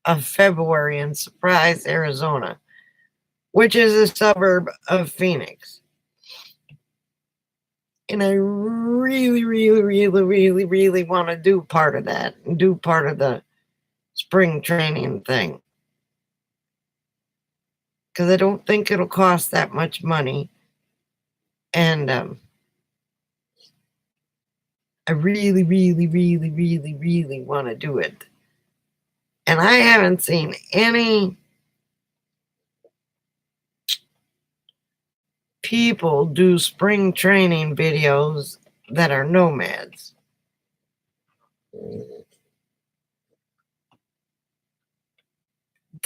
of February in Surprise, Arizona, which is a suburb of Phoenix. And I really, really, really, really, really want to do part of that and do part of the spring training thing. Because I don't think it'll cost that much money. And I really, really, really, really, really want to do it. And I haven't seen any people do spring training videos that are nomads.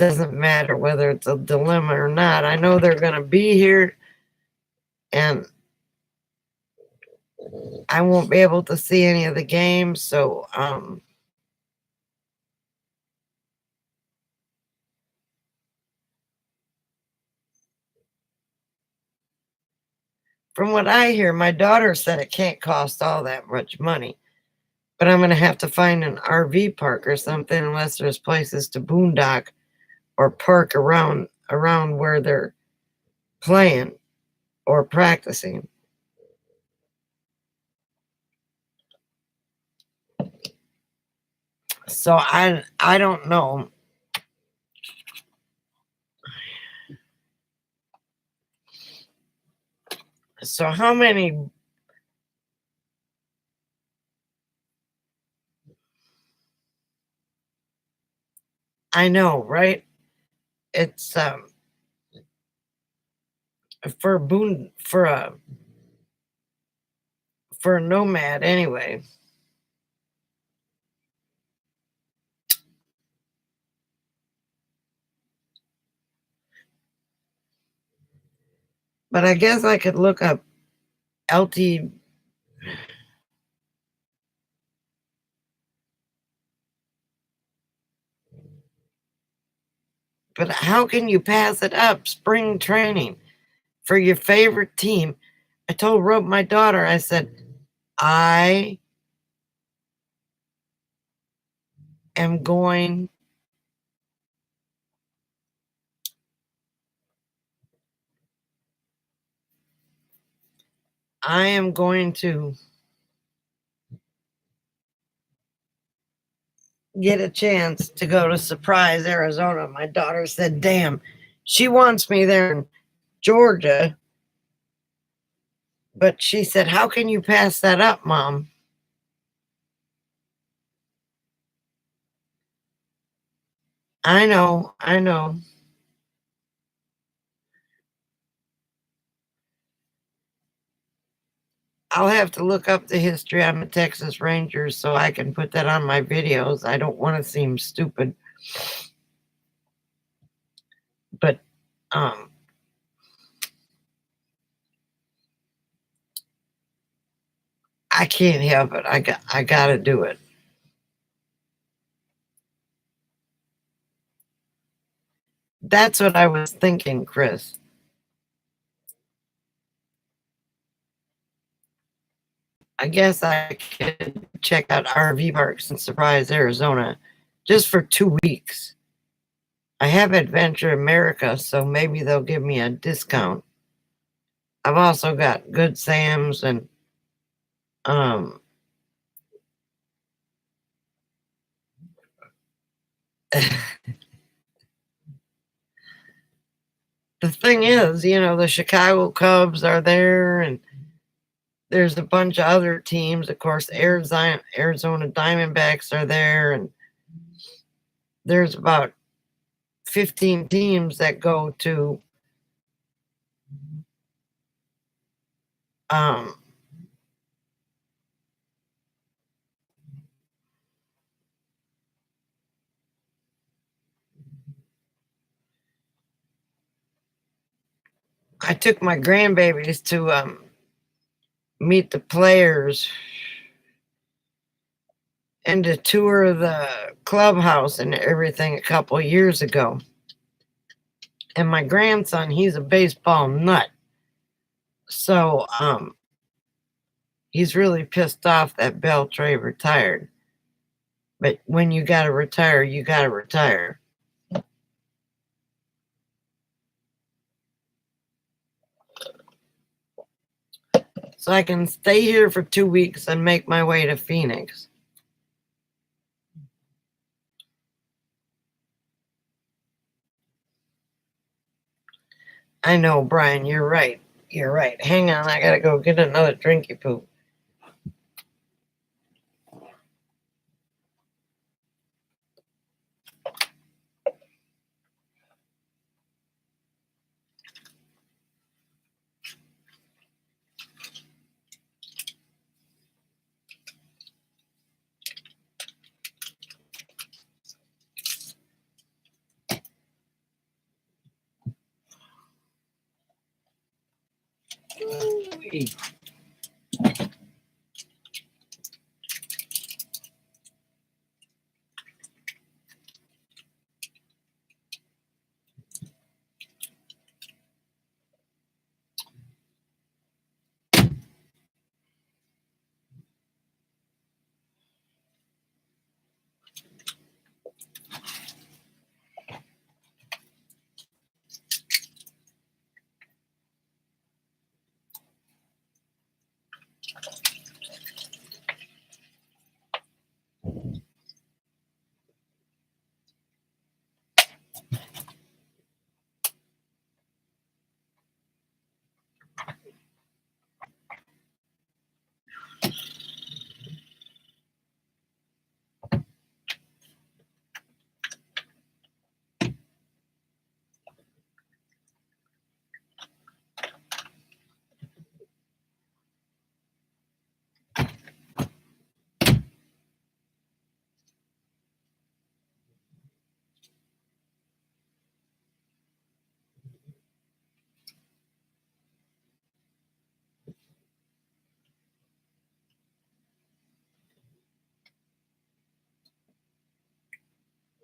doesn't matter whether it's a dilemma or not. I know they're going to be here, and I won't be able to see any of the games. So, from what I hear, my daughter said it can't cost all that much money, but I'm going to have to find an RV park or something unless there's places to boondock or park around where they're playing or practicing. So I don't know. So how many? I know, right? It's for a nomad anyway. But I guess I could look up LT. But how can you pass it up? Spring training for your favorite team. I told my daughter, I said, I am going I am going to get a chance to go to Surprise, Arizona. My daughter said, damn, she wants me there in Georgia. But she said, how can you pass that up, Mom? I know, I know. I'll have to look up the history on the Texas Rangers so I can put that on my videos. I don't want to seem stupid. But I can't help it. I gotta do it. That's what I was thinking, Chris. I guess I could check out RV parks in Surprise, Arizona, just for 2 weeks. I have Adventure America, so maybe they'll give me a discount. I've also got Good Sam's and um the thing is, the Chicago Cubs are there, and there's a bunch of other teams. Of course, Arizona Diamondbacks are there, and there's about 15 teams that go to um I took my grandbabies to meet the players and to tour the clubhouse and everything a couple of years ago. And my grandson, he's a baseball nut. So he's really pissed off that Beltray retired. But when you gotta retire, you gotta retire. So I can stay here for 2 weeks and make my way to Phoenix. I know, Brian, you're right. You're right. Hang on, I gotta go get another drinky poop. Wee.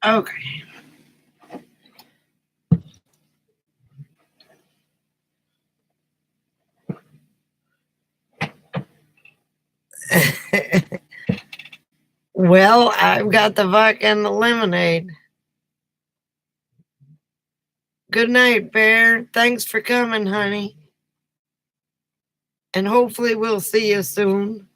Okay. Well, I've got the vodka and the lemonade. Good night, Bear. Thanks for coming, honey. And hopefully we'll see you soon.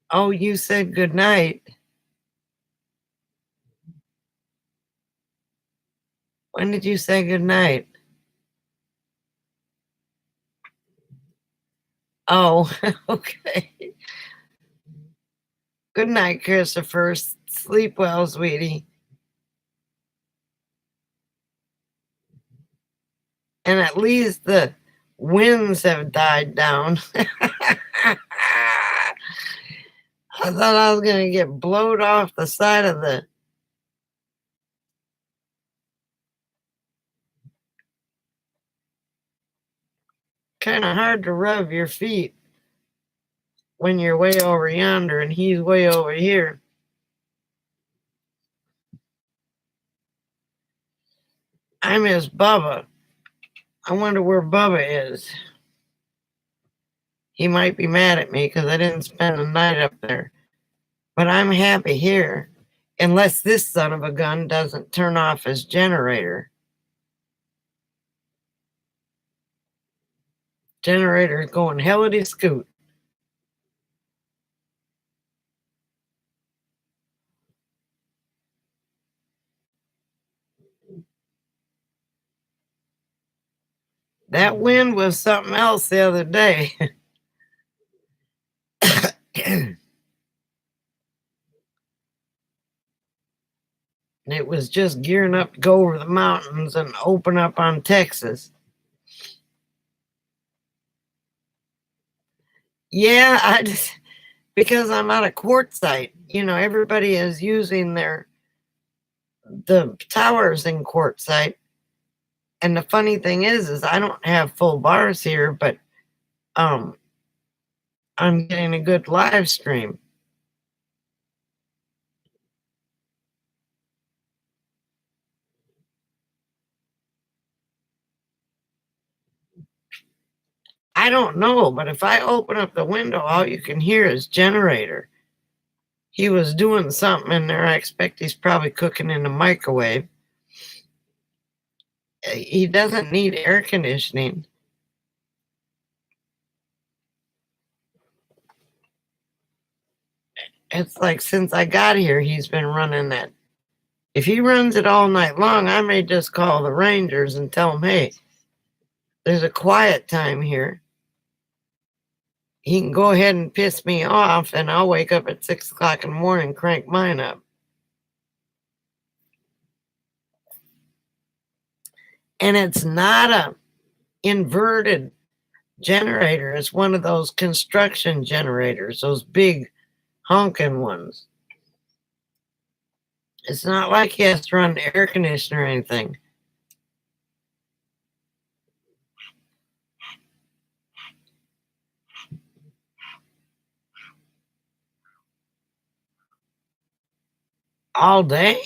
Oh, you said good night. When did you say good night? Oh, okay. Good night, Christopher. Sleep well, sweetie. And at least the winds have died down. I thought I was going to get blowed off the side of the. Kind of hard to rub your feet when you're way over yonder and he's way over here. I miss Bubba. I wonder where Bubba is. He might be mad at me because I didn't spend the night up there. But I'm happy here, unless this son of a gun doesn't turn off his generator. Generator's going hellity scoot. That wind was something else the other day. It was just gearing up to go over the mountains and open up on Texas. Yeah, I just because I'm out of quartzite. You know, everybody is using the towers in quartzite. And the funny thing is I don't have full bars here, but I'm getting a good live stream. I don't know, but if I open up the window, all you can hear is generator. He was doing something in there. I expect he's probably cooking in the microwave. He doesn't need air conditioning. It's like since I got here, he's been running that. If he runs it all night long, I may just call the Rangers and tell them, hey, there's a quiet time here. He can go ahead and piss me off, and I'll wake up at 6 o'clock in the morning and crank mine up. And it's not a inverted generator is one of those construction generators, those big honking ones. It's not like he has to run the air conditioner or anything. All day?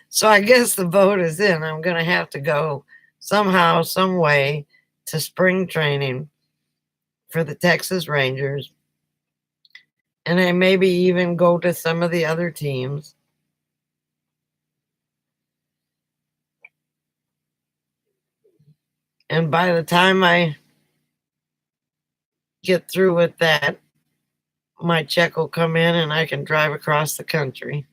So I guess the vote is in. I'm going to have to go somehow, some way to spring training for the Texas Rangers. And I maybe even go to some of the other teams. And by the time I get through with that, my check will come in and I can drive across the country.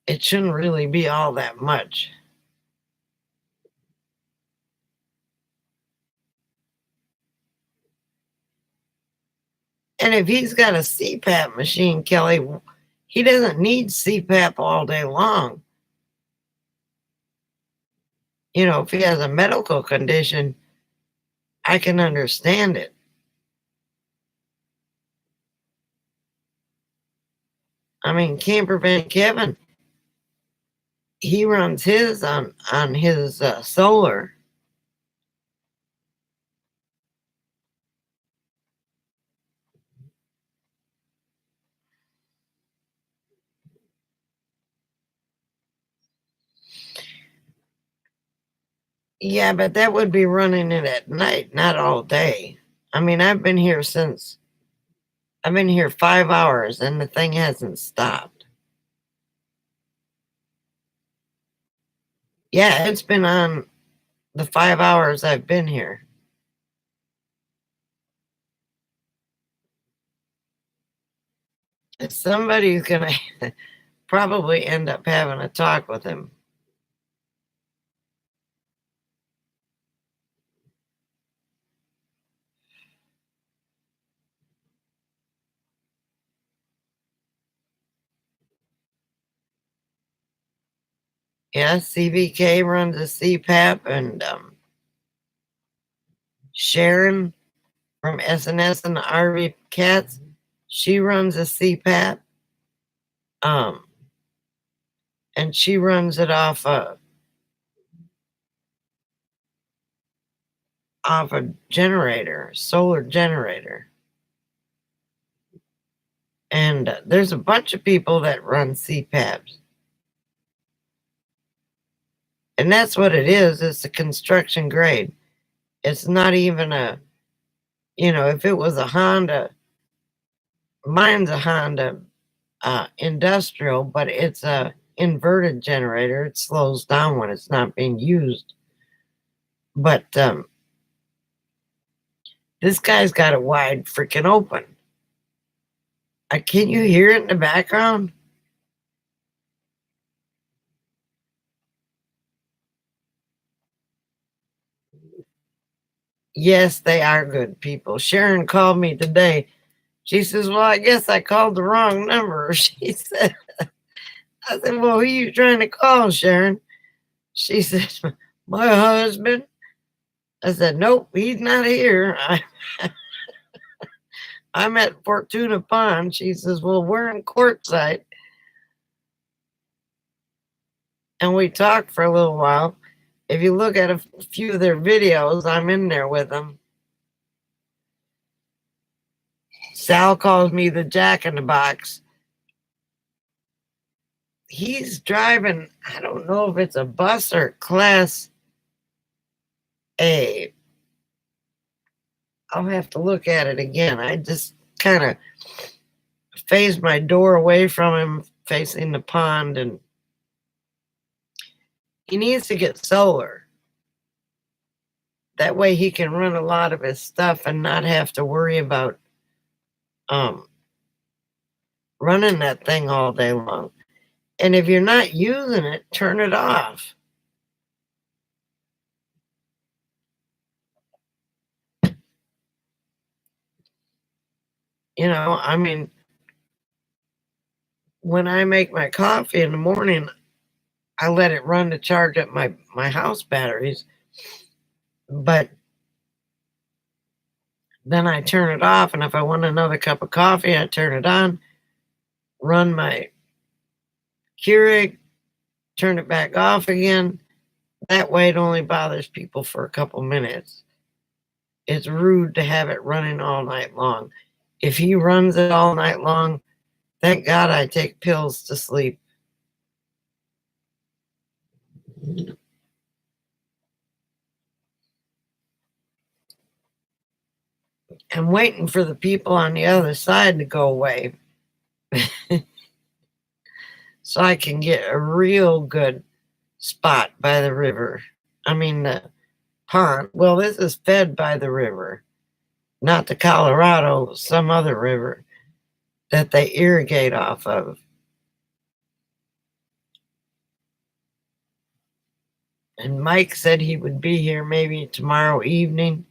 It shouldn't really be all that much. And if he's got a CPAP machine, Kelly, he doesn't need CPAP all day long. You know, if he has a medical condition, I can understand it. I mean, Campervan Kevin, he runs his on his solar. Yeah, but that would be running it at night, not all day. I mean, I've been here 5 hours and the thing hasn't stopped. Yeah, it's been on the 5 hours I've been here. Somebody's gonna probably end up having a talk with him. Yeah, CVK runs a CPAP, and Sharon from SNS and the RV Cats, she runs a CPAP. And she runs it off a generator, solar generator. And there's a bunch of people that run CPAPs. And that's what it is. It's a construction grade. It's not even if it was a Honda, mine's a Honda industrial, but it's a inverted generator. It slows down when it's not being used. But this guy's got it wide freaking open. Can you hear it in the background? Yes, they are good people. Sharon called me today. She says, "Well, I guess I called the wrong number." She said, I said, "Well, who are you trying to call, Sharon?" She said, "My husband." I said, "Nope, he's not here. I'm at Fortuna Pond." She says, "Well, we're in Quartzsite." And we talked for a little while. If you look at a few of their videos, I'm in there with them. Sal calls me the Jack in the Box. He's driving, I don't know if it's a bus or class A. I'll have to look at it again. I just kind of phased my door away from him, facing the pond, and he needs to get solar. That way he can run a lot of his stuff and not have to worry about running that thing all day long. And if you're not using it, turn it off. I mean, when I make my coffee in the morning, I let it run to charge up my house batteries, but then I turn it off, and if I want another cup of coffee, I turn it on, run my Keurig, turn it back off again. That way it only bothers people for a couple minutes. It's rude to have it running all night long. If he runs it all night long, thank God I take pills to sleep. I'm waiting for the people on the other side to go away so I can get a real good spot by the river. I mean, the pond. Well, this is fed by the river, not the Colorado, some other river that they irrigate off of. And Mike said he would be here maybe tomorrow evening.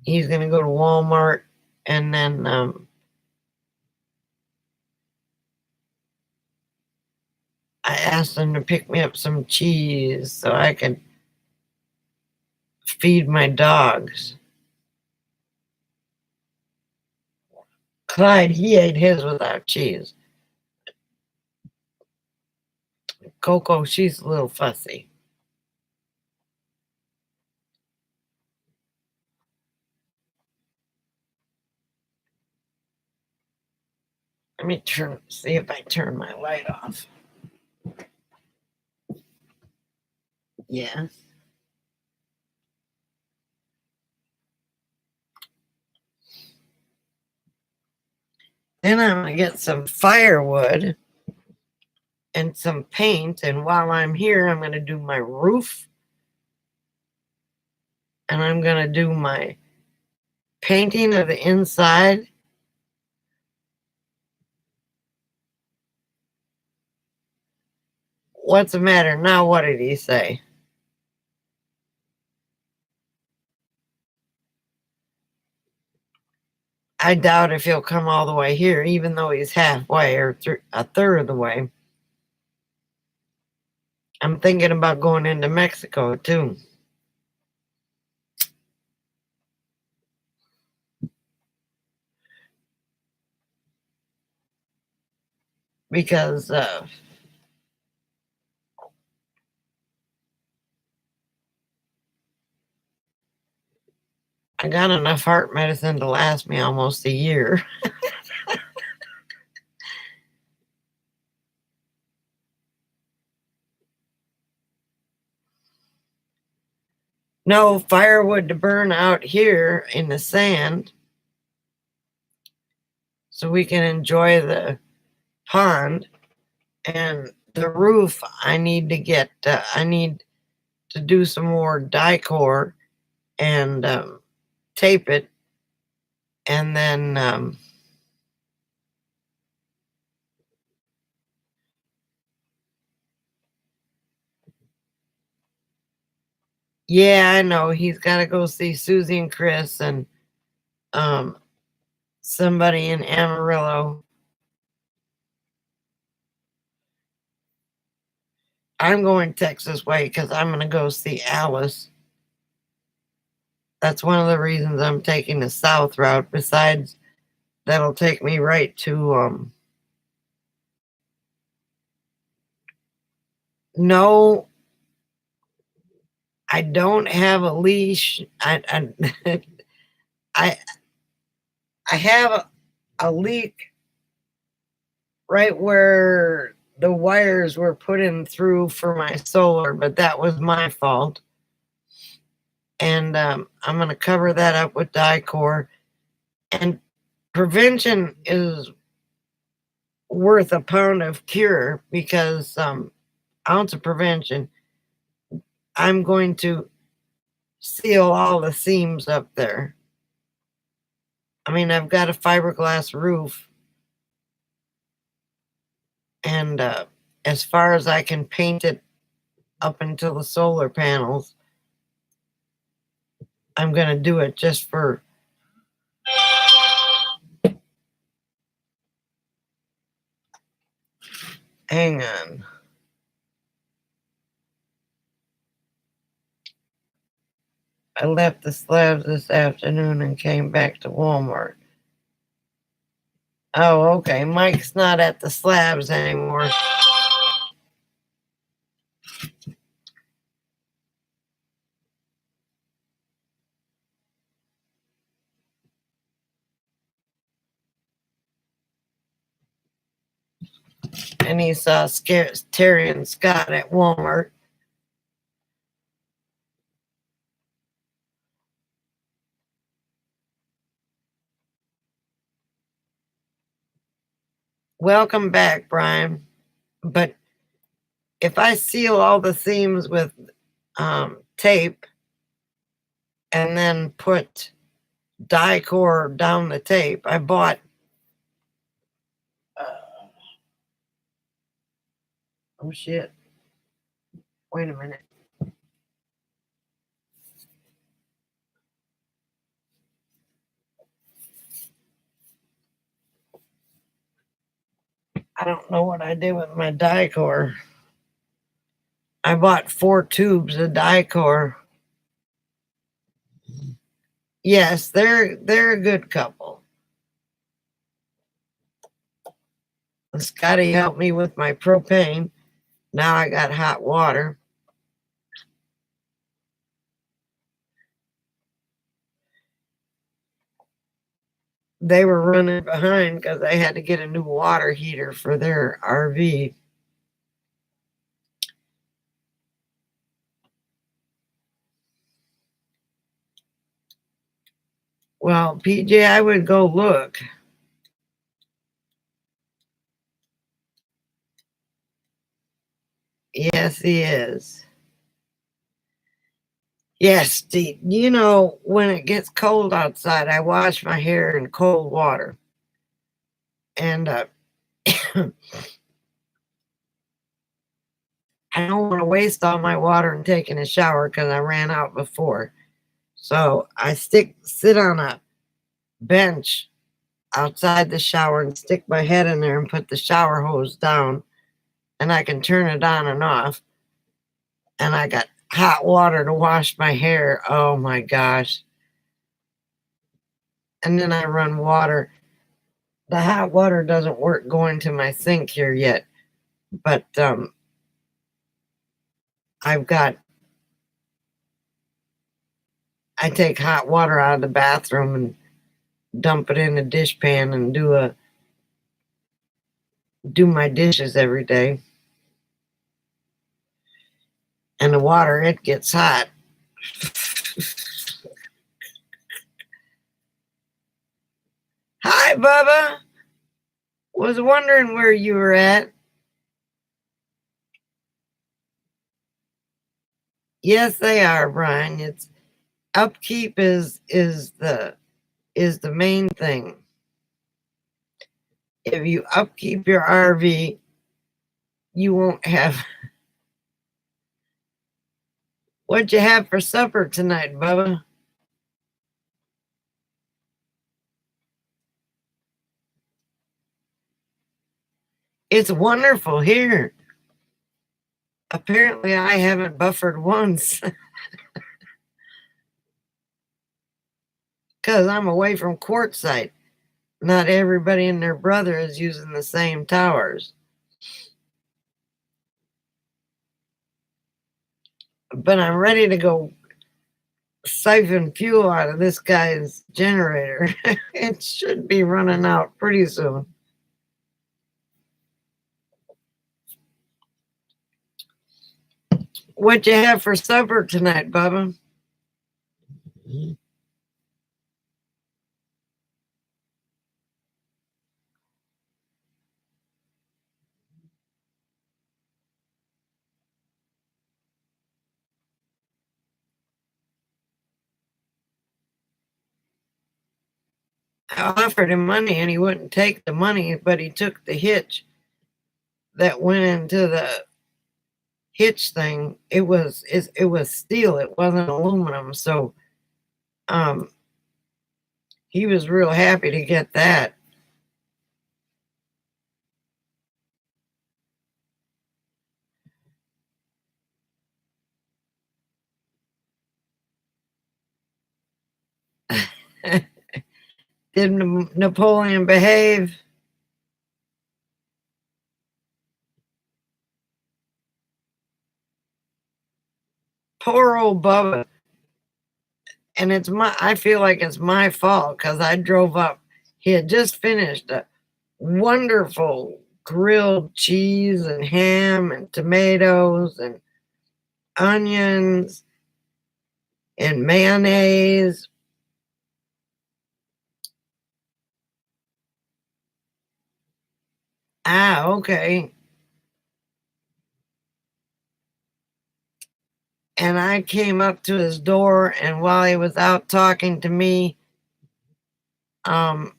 He's going to go to Walmart, and then I asked him to pick me up some cheese so I can feed my dogs. Clyde, he ate his without cheese. Coco, she's a little fussy. Let me see if I turn my light off. Yes. Then I'm going to get some firewood and some paint. And while I'm here, I'm going to do my roof. And I'm going to do my painting of the inside. What's the matter? Now, what did he say? I doubt if he'll come all the way here, even though he's halfway or a third of the way. I'm thinking about going into Mexico, too. Because I got enough heart medicine to last me almost a year. No firewood to burn out here in the sand so we can enjoy the pond. And the roof, I need to do some more Dicor and tape it, and then yeah, I know he's got to go see Susie and Chris and somebody in Amarillo. I'm going Texas way because I'm going to go see Alice. That's one of the reasons I'm taking the south route. Besides, that'll take me right to no, I don't have a leash. I I have a leak right where the wires were put in through for my solar, but that was my fault. And I'm going to cover that up with Dicor. And prevention is worth a pound of cure because ounce of prevention. I'm going to seal all the seams up there. I mean, I've got a fiberglass roof, and as far as I can paint it up until the solar panels, I'm going to do it just for Hang on. I left the slabs this afternoon and came back to Walmart. Oh, okay. Mike's not at the slabs anymore. And he saw Terry and Scott at Walmart. Welcome back, Brian. But if I seal all the seams with tape and then put Dicor down the tape, I bought oh shit. Wait a minute. I don't know what I did with my Dicor. I bought 4 tubes of Dicor. Yes, they're a good couple. Scotty helped me with my propane. Now I got hot water. They were running behind because they had to get a new water heater for their RV. Well, PJ, I would go look. Yes, he is. Yes, Steve. You know, when it gets cold outside, I wash my hair in cold water. And I don't want to waste all my water in taking a shower because I ran out before. So I sit on a bench outside the shower and stick my head in there and put the shower hose down, and I can turn it on and off. And I got hot water to wash my hair. Oh my gosh. And then I run water. The hot water doesn't work going to my sink here yet, but I take hot water out of the bathroom and dump it in a dishpan and do my dishes every day. And the water, it gets hot. Hi, Bubba. Was wondering where you were at. Yes, they are, Brian. It's upkeep is the main thing. If you upkeep your RV, you won't have. What'd you have for supper tonight, Bubba? It's wonderful here. Apparently, I haven't buffered once because I'm away from Quartzsite. Not everybody and their brother is using the same towers. But I'm ready to go siphon fuel out of this guy's generator. It should be running out pretty soon. What you have for supper tonight, Bubba? I offered him money and he wouldn't take the money, but he took the hitch that went into the hitch thing. It was steel, it wasn't aluminum. So he was real happy to get that. Did Napoleon behave? Poor old Bubba. And I feel like it's my fault because I drove up. He had just finished a wonderful grilled cheese and ham and tomatoes and onions and mayonnaise. Ah, okay. And I came up to his door, and while he was out talking to me, um,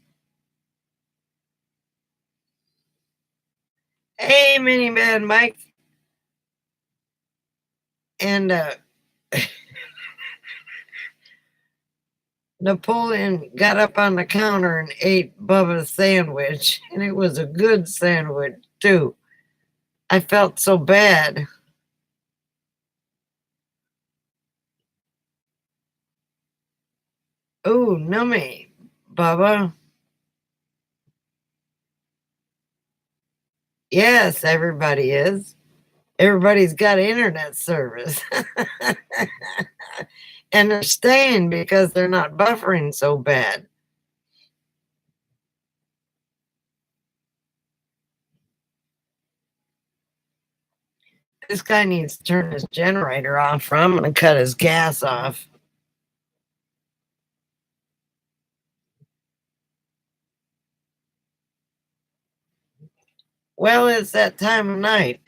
hey, Miniman Mike, and Napoleon got up on the counter and ate Bubba's sandwich, and it was a good sandwich too. I felt so bad. Ooh, nummy, Bubba. Yes, everybody is. Everybody's got internet service. And they're staying because they're not buffering so bad. This guy needs to turn his generator off, or I'm going to cut his gas off. Well, it's that time of night.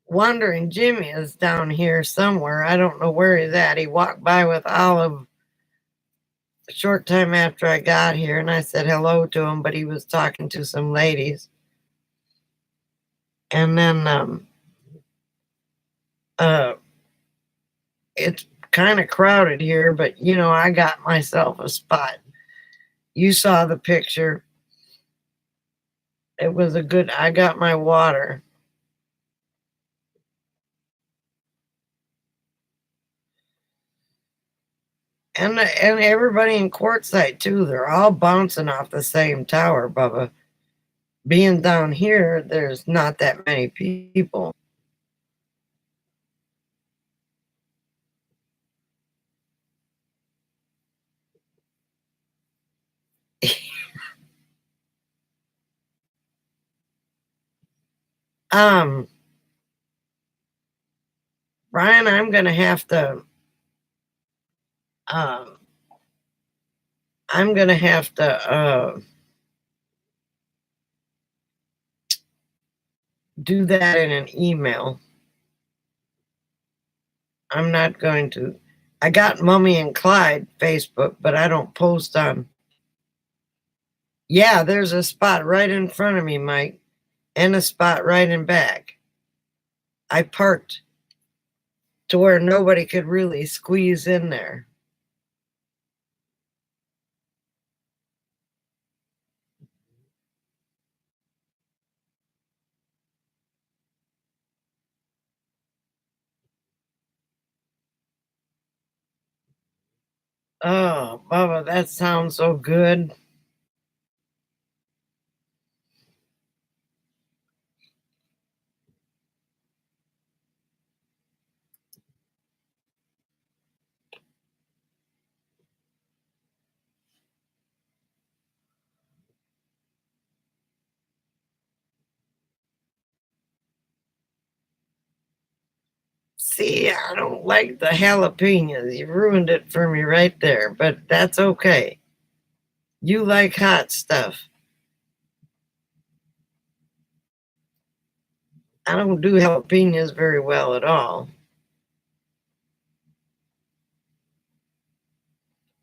Wandering Jimmy is down here somewhere. I don't know where he's at. He walked by with Olive a short time after I got here, and I said hello to him, but he was talking to some ladies. And then it's kind of crowded here, but I got myself a spot. You saw the picture. It was I got my water. And everybody in Quartzsite too, they're all bouncing off the same tower, Bubba. Being down here, there's not that many people. um Brian, um I'm gonna have to do that in an email. I'm not going to. I got Mummy and Clyde Facebook, but I don't post on. Yeah, there's a spot right in front of me, Mike, and a spot right in back. I parked to where nobody could really squeeze in there. Oh, Bubba, that sounds so good. See, I don't like the jalapenos. You ruined it for me right there, but that's okay. You like hot stuff. I don't do jalapenos very well at all.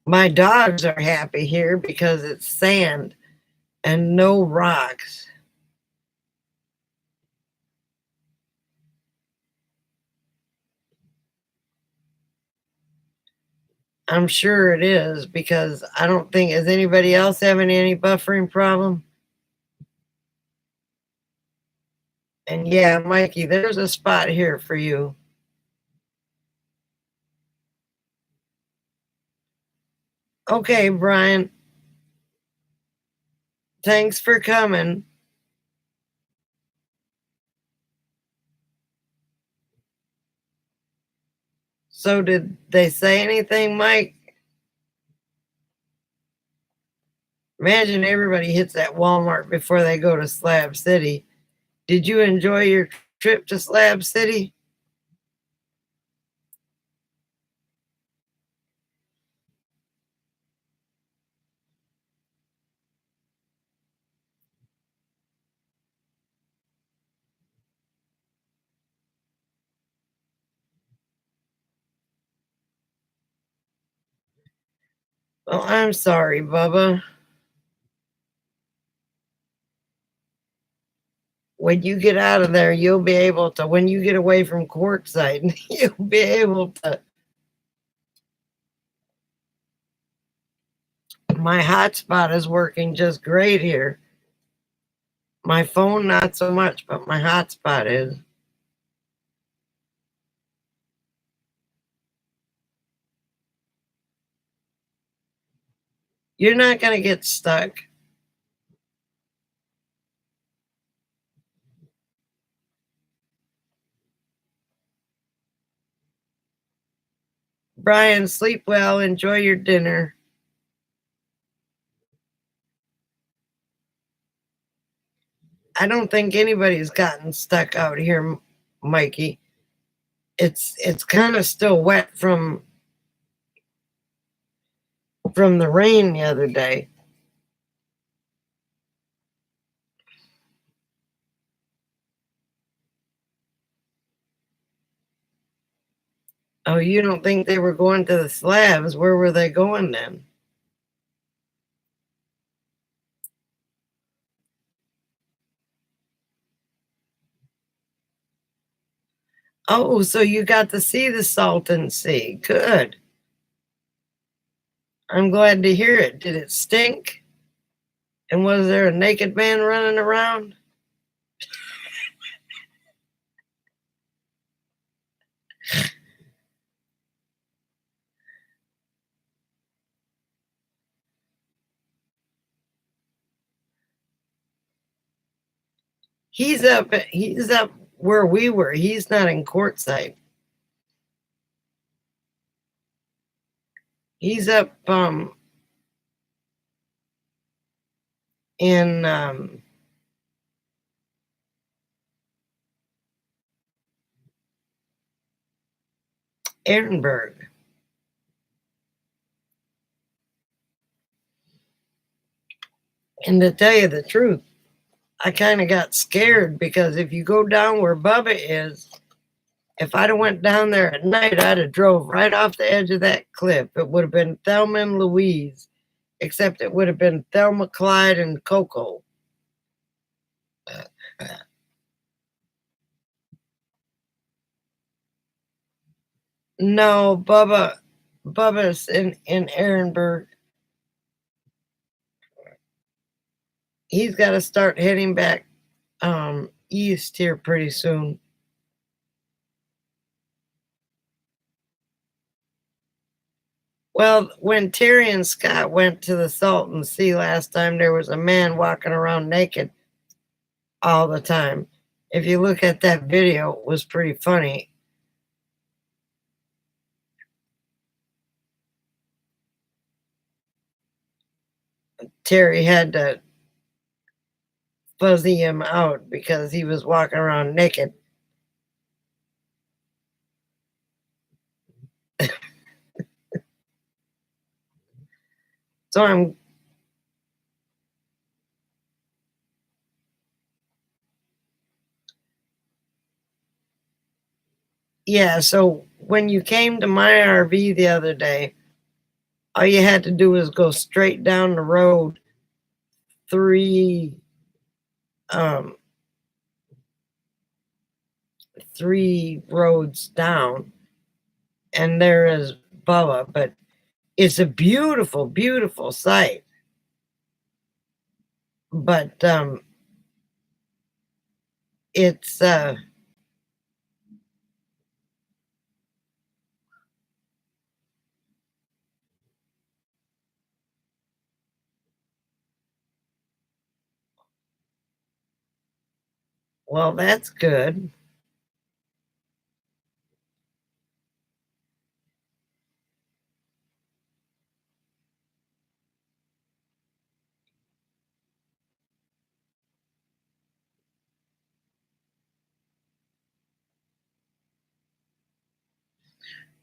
My dogs are happy here because it's sand and no rocks. I'm sure it is because I don't think, is anybody else having any buffering problem? And yeah, Mikey, there's a spot here for you. Okay, Brian. Thanks for coming. So did they say anything, Mike? Imagine everybody hits that Walmart before they go to Slab City. Did you enjoy your trip to Slab City? Well, I'm sorry, Bubba. When you get out of there, you'll be able to, when you get away from Quartzsite, you'll be able to. My hotspot is working just great here. My phone, not so much, but my hotspot is. You're not going to get stuck. Brian, sleep well. Enjoy your dinner. I don't think anybody's gotten stuck out here, Mikey. It's kind of still wet from the rain the other day. Oh, you don't think they were going to the slabs? Where were they going then? Oh, so you got to see the Salton Sea. Good. I'm glad to hear it. Did it stink? And was there a naked man running around? He's up where we were. He's not in Quartzsite. He's up in Ehrenberg. And to tell you the truth, I kind of got scared because if you go down where Bubba is, if I'd have went down there at night, I'd have drove right off the edge of that cliff. It would have been Thelma and Louise, except it would have been Thelma, Clyde, and Coco. No, Bubba's in Ehrenberg. He's got to start heading back east here pretty soon. Well, when Terry and Scott went to the Salton Sea last time, there was a man walking around naked all the time. If you look at that video, it was pretty funny. Terry had to fuzzy him out because he was walking around naked. So so when you came to my RV the other day, all you had to do was go straight down the road three um three roads down, and there is Bubba. But it's a beautiful, beautiful sight. But it's Well, that's good.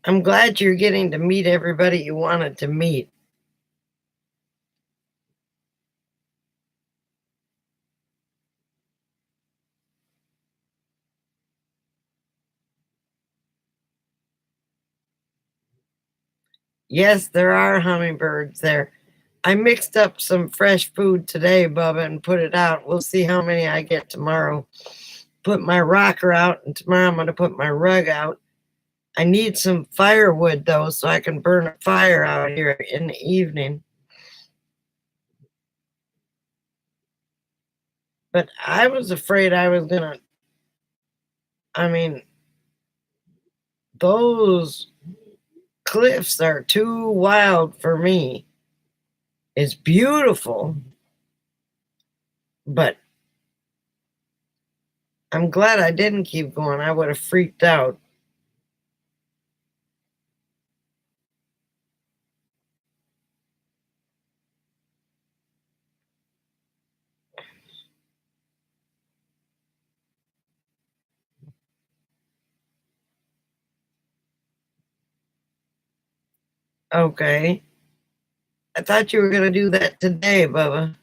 I'm glad you're getting to meet everybody you wanted to meet. Yes, there are hummingbirds there. I mixed up some fresh food today, Bubba, and put it out. We'll see how many I get tomorrow. Put my rocker out, and tomorrow I'm going to put my rug out. I need some firewood, though, so I can burn a fire out here in the evening. But I was afraid I was going to, I mean, those cliffs are too wild for me. It's beautiful, but I'm glad I didn't keep going. I would have freaked out. Okay. I thought you were going to do that today, Bubba.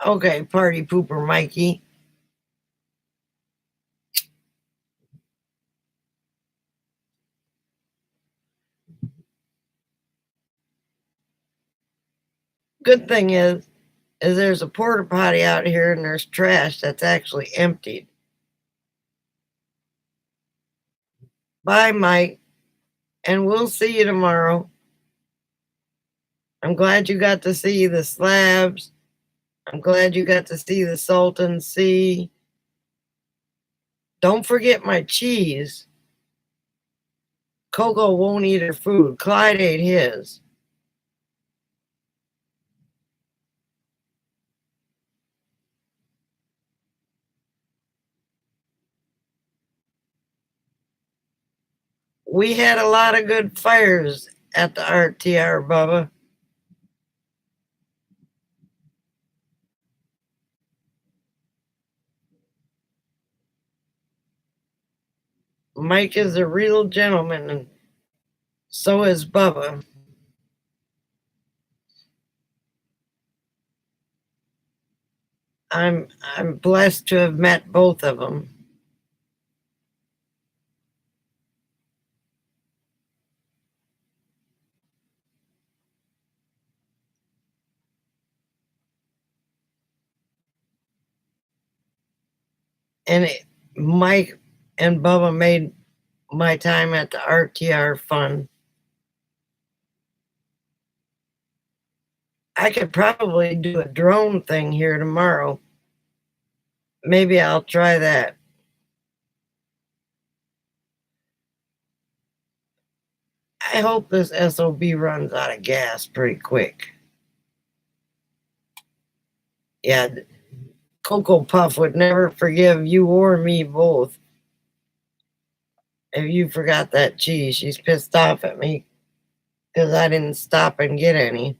Okay, party pooper Mikey. Good thing is there's a porta potty out here and there's trash that's actually emptied. Bye, Mike, and we'll see you tomorrow. I'm glad you got to see the slabs. I'm glad you got to see the Salton Sea. Don't forget my cheese. Coco won't eat her food. Clyde ate his. We had a lot of good fires at the RTR, Bubba. Mike is a real gentleman, and so is Bubba. I'm blessed to have met both of them. And Mike and Bubba made my time at the RTR fun. I could probably do a drone thing here tomorrow. Maybe I'll try that. I hope this SOB runs out of gas pretty quick. Yeah, Coco Puff would never forgive you or me both if you forgot that cheese. She's pissed off at me because I didn't stop and get any.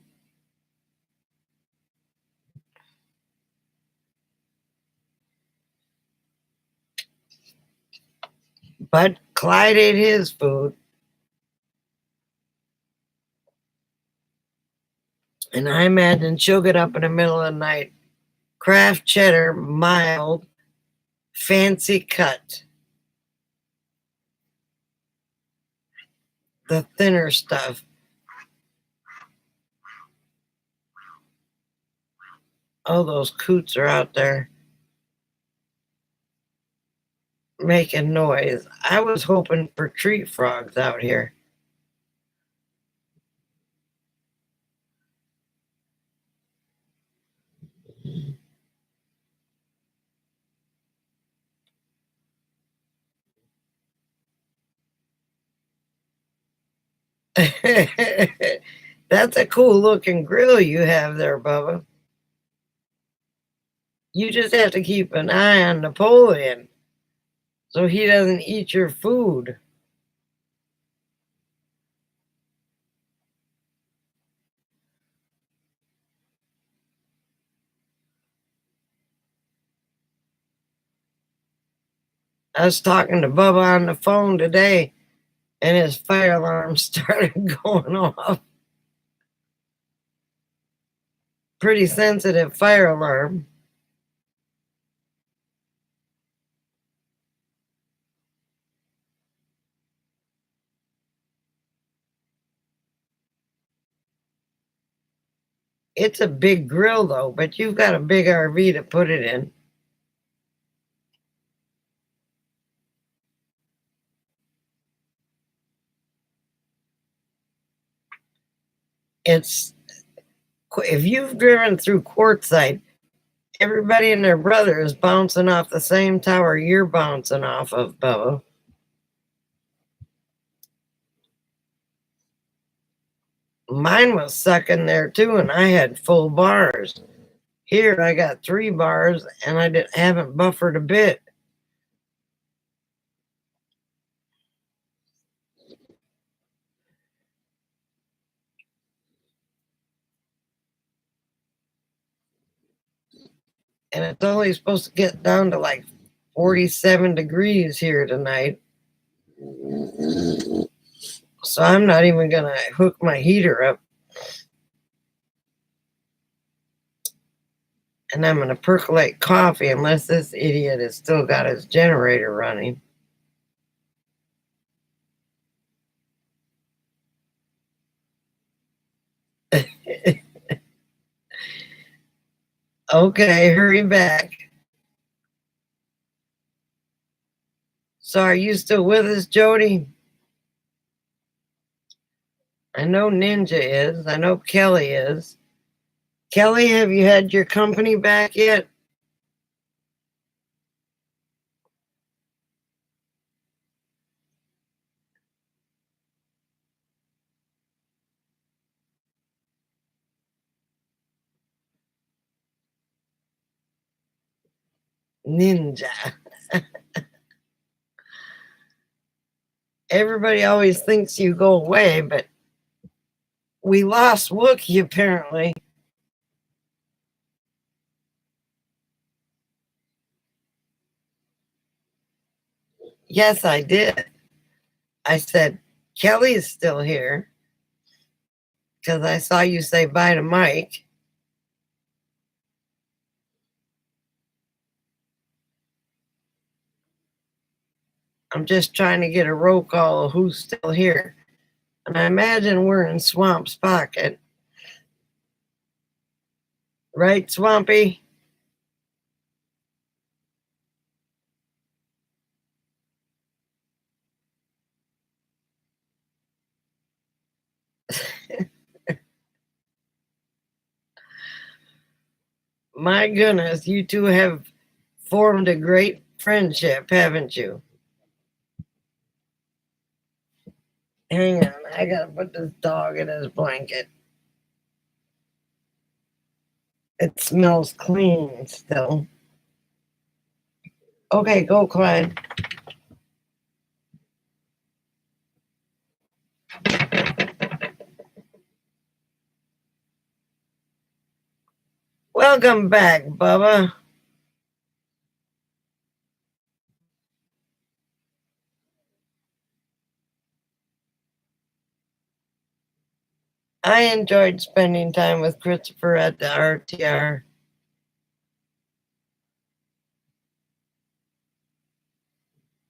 But Clyde ate his food. And I imagine she'll get up in the middle of the night. Kraft cheddar, mild, fancy cut. The thinner stuff. Oh, those coots are out there making noise. I was hoping for tree frogs out here. That's a cool looking grill you have there, Bubba. You just have to keep an eye on Napoleon so he doesn't eat your food. I was talking to Bubba on the phone today, and his fire alarm started going off. Pretty sensitive fire alarm. It's a big grill, though, but you've got a big RV to put it in. It's if you've driven through Quartzsite, everybody and their brother is bouncing off the same tower you're bouncing off of, Bubba. Mine was sucking there too, and I had full bars. Here I got 3 bars, and I haven't buffered a bit. And it's only supposed to get down to like 47 degrees here tonight. So I'm not even going to hook my heater up. And I'm going to percolate coffee unless this idiot has still got his generator running. Okay, hurry back. So are you still with us, Jody? I know Ninja is. I know Kelly is. Kelly, have you had your company back yet? Ninja. Everybody always thinks you go away, but we lost Wookie apparently. Yes, I did. I said, Kelly is still here because I saw you say bye to Mike. I'm just trying to get a roll call of who's still here. And I imagine we're in Swamp's pocket. Right, Swampy? My goodness, you two have formed a great friendship, haven't you? Hang on, I gotta put this dog in his blanket. It smells clean still. Okay, go, Clyde. Welcome back, Bubba. I enjoyed spending time with Christopher at the RTR.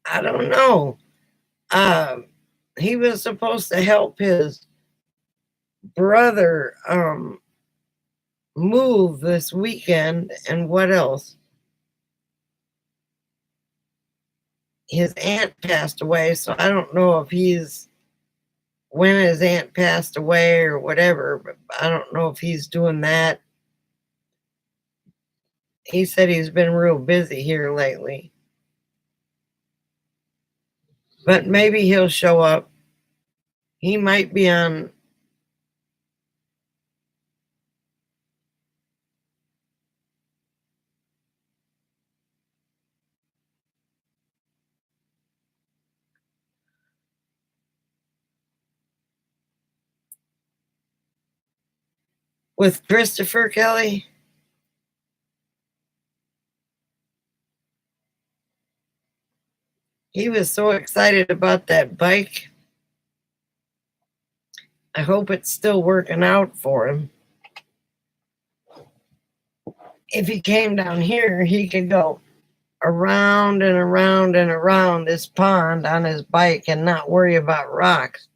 I don't know. He was supposed to help his brother move this weekend, and what else? His aunt passed away, so I don't know if when his aunt passed away or whatever, but I don't know if he's doing that. He said he's been real busy here lately. But maybe he'll show up. He might be on with Christopher Kelly. He was so excited about that bike. I hope it's still working out for him. If he came down here, he could go around and around and around this pond on his bike and not worry about rocks.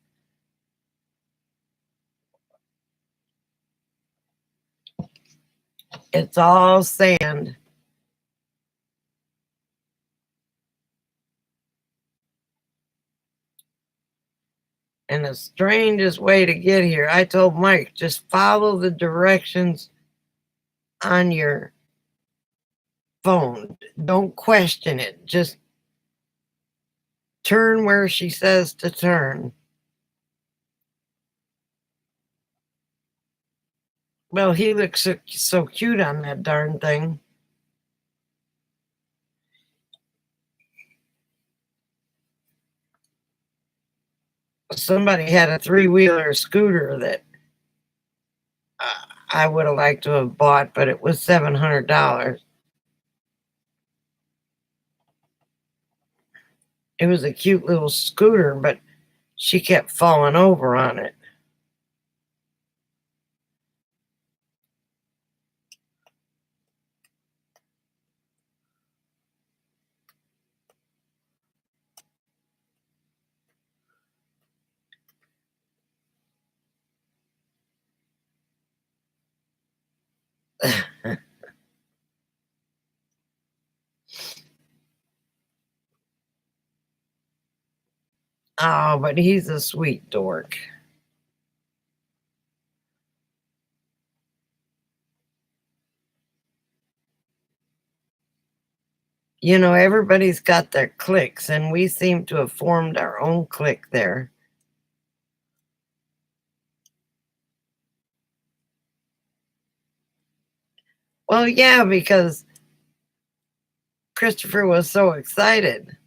It's all sand. And the strangest way to get here, I told Mike, just follow the directions on your phone. Don't question it. Just turn where she says to turn. Well, he looks so cute on that darn thing. Somebody had a 3-wheeler scooter that I would have liked to have bought, but it was $700. It was a cute little scooter, but she kept falling over on it. Oh, but he's a sweet dork. You know, everybody's got their cliques, and we seem to have formed our own clique there. Well, yeah, because Christopher was so excited.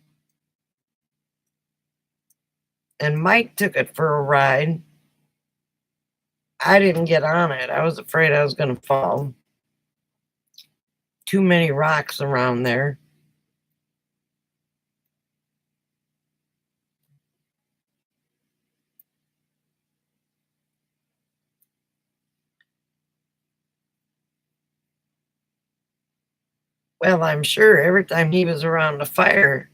And Mike took it for a ride. I didn't get on it. I was afraid I was going to fall. Too many rocks around there. Well, I'm sure every time he was around a fire,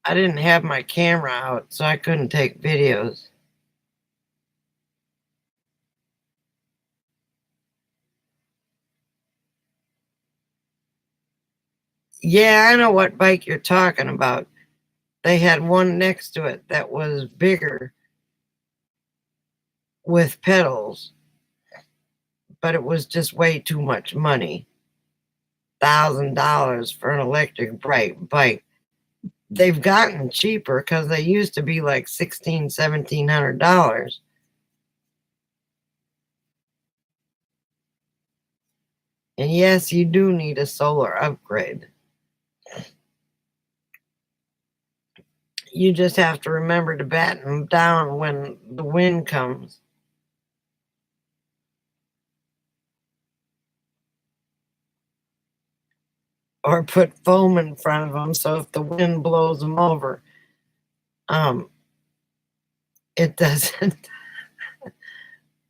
I didn't have my camera out, so I couldn't take videos. Yeah, I know what bike you're talking about. They had one next to it that was bigger with pedals, but it was just way too much money. $1,000 for an electric bike. They've gotten cheaper because they used to be like $1,700. And yes, you do need a solar upgrade. You just have to remember to batten them down when the wind comes. Or put foam in front of them so if the wind blows them over, it doesn't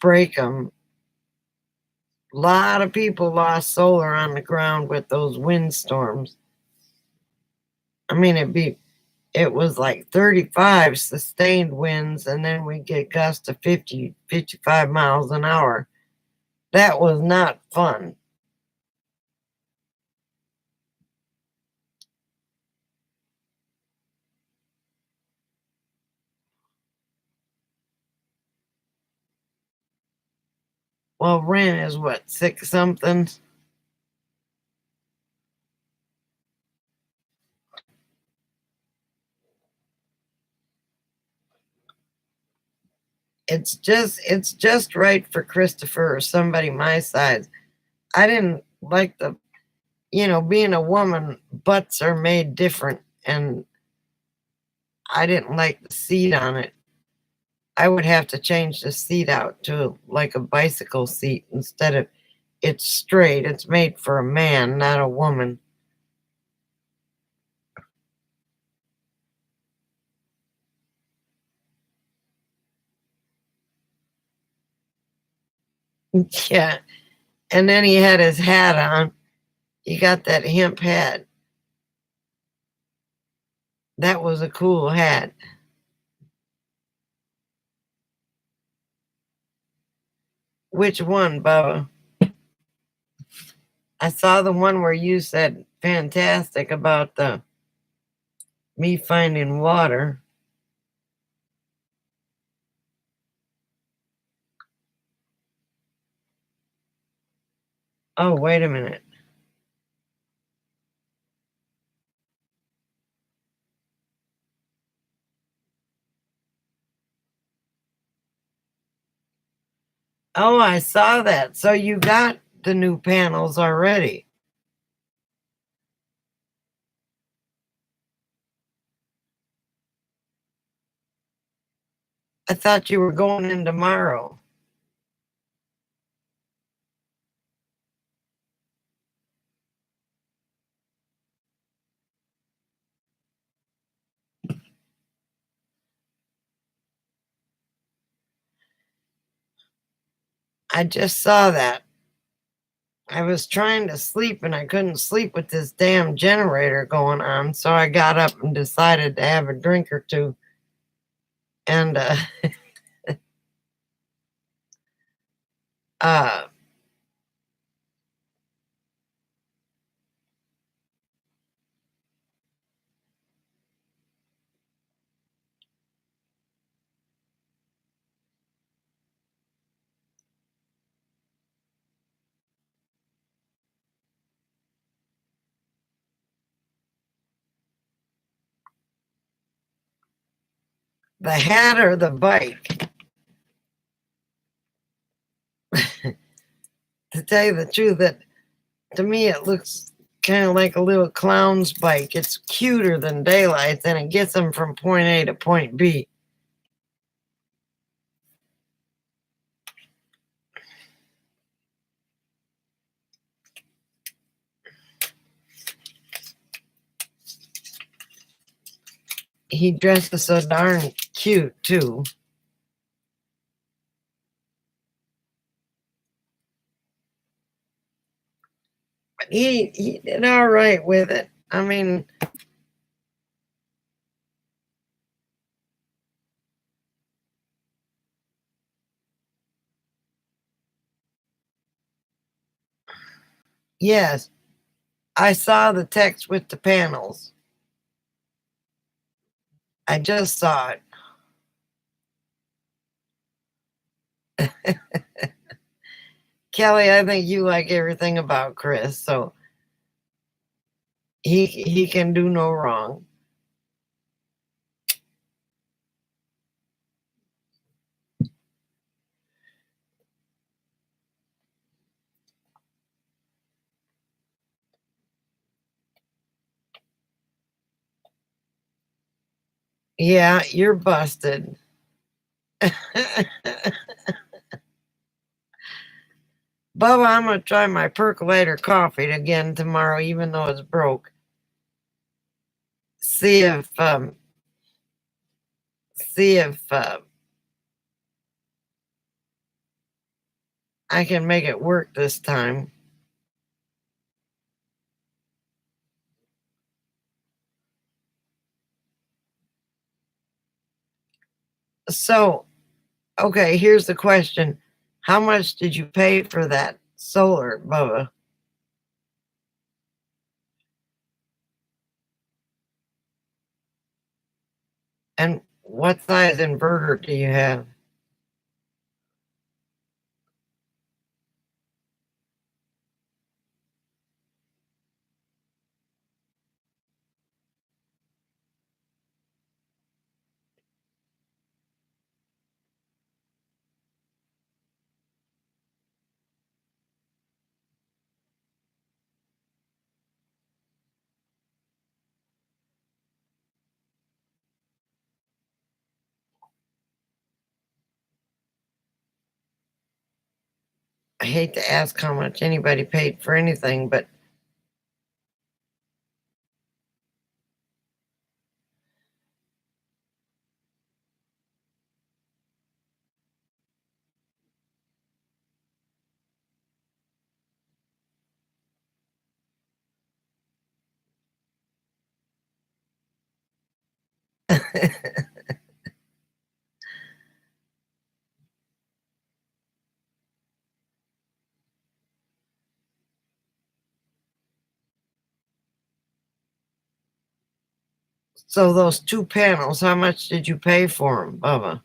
break them. A lot of people lost solar on the ground with those windstorms. I mean, it was like 35 sustained winds, and then we get gusts of 50, 55 miles an hour. That was not fun. Well, Ren is what, 6 something? It's just right for Christopher or somebody my size. I didn't like the being a woman, butts are made different, and I didn't like the seat on it. I would have to change the seat out to like a bicycle seat instead of it's straight. It's made for a man, not a woman. Yeah. And then he had his hat on. He got that hemp hat. That was a cool hat. Which one, Bubba? I saw the one where you said fantastic about the me finding water. Oh, wait a minute. Oh, I saw that. So you got the new panels already. I thought you were going in tomorrow. I just saw that. I was trying to sleep and I couldn't sleep with this damn generator going on, so I got up and decided to have a drink or two. And uh the hat or the bike. To tell you the truth, that to me it looks kind of like a little clown's bike. It's cuter than Daylight's and it gets them from point A to point B. He dresses so darn cute too. But he did all right with it. I mean, yes, I saw the text with the panels. I just saw it. Kelly, I think you like everything about Chris, so he can do no wrong. Yeah, you're busted. Bubba, I'm gonna try my percolator coffee again tomorrow, even though it's broke. See if I can make it work this time. So, okay, here's the question. How much did you pay for that solar, Bubba? And what size inverter do you have? I hate to ask how much anybody paid for anything, but so those 2 panels, how much did you pay for them, Bubba?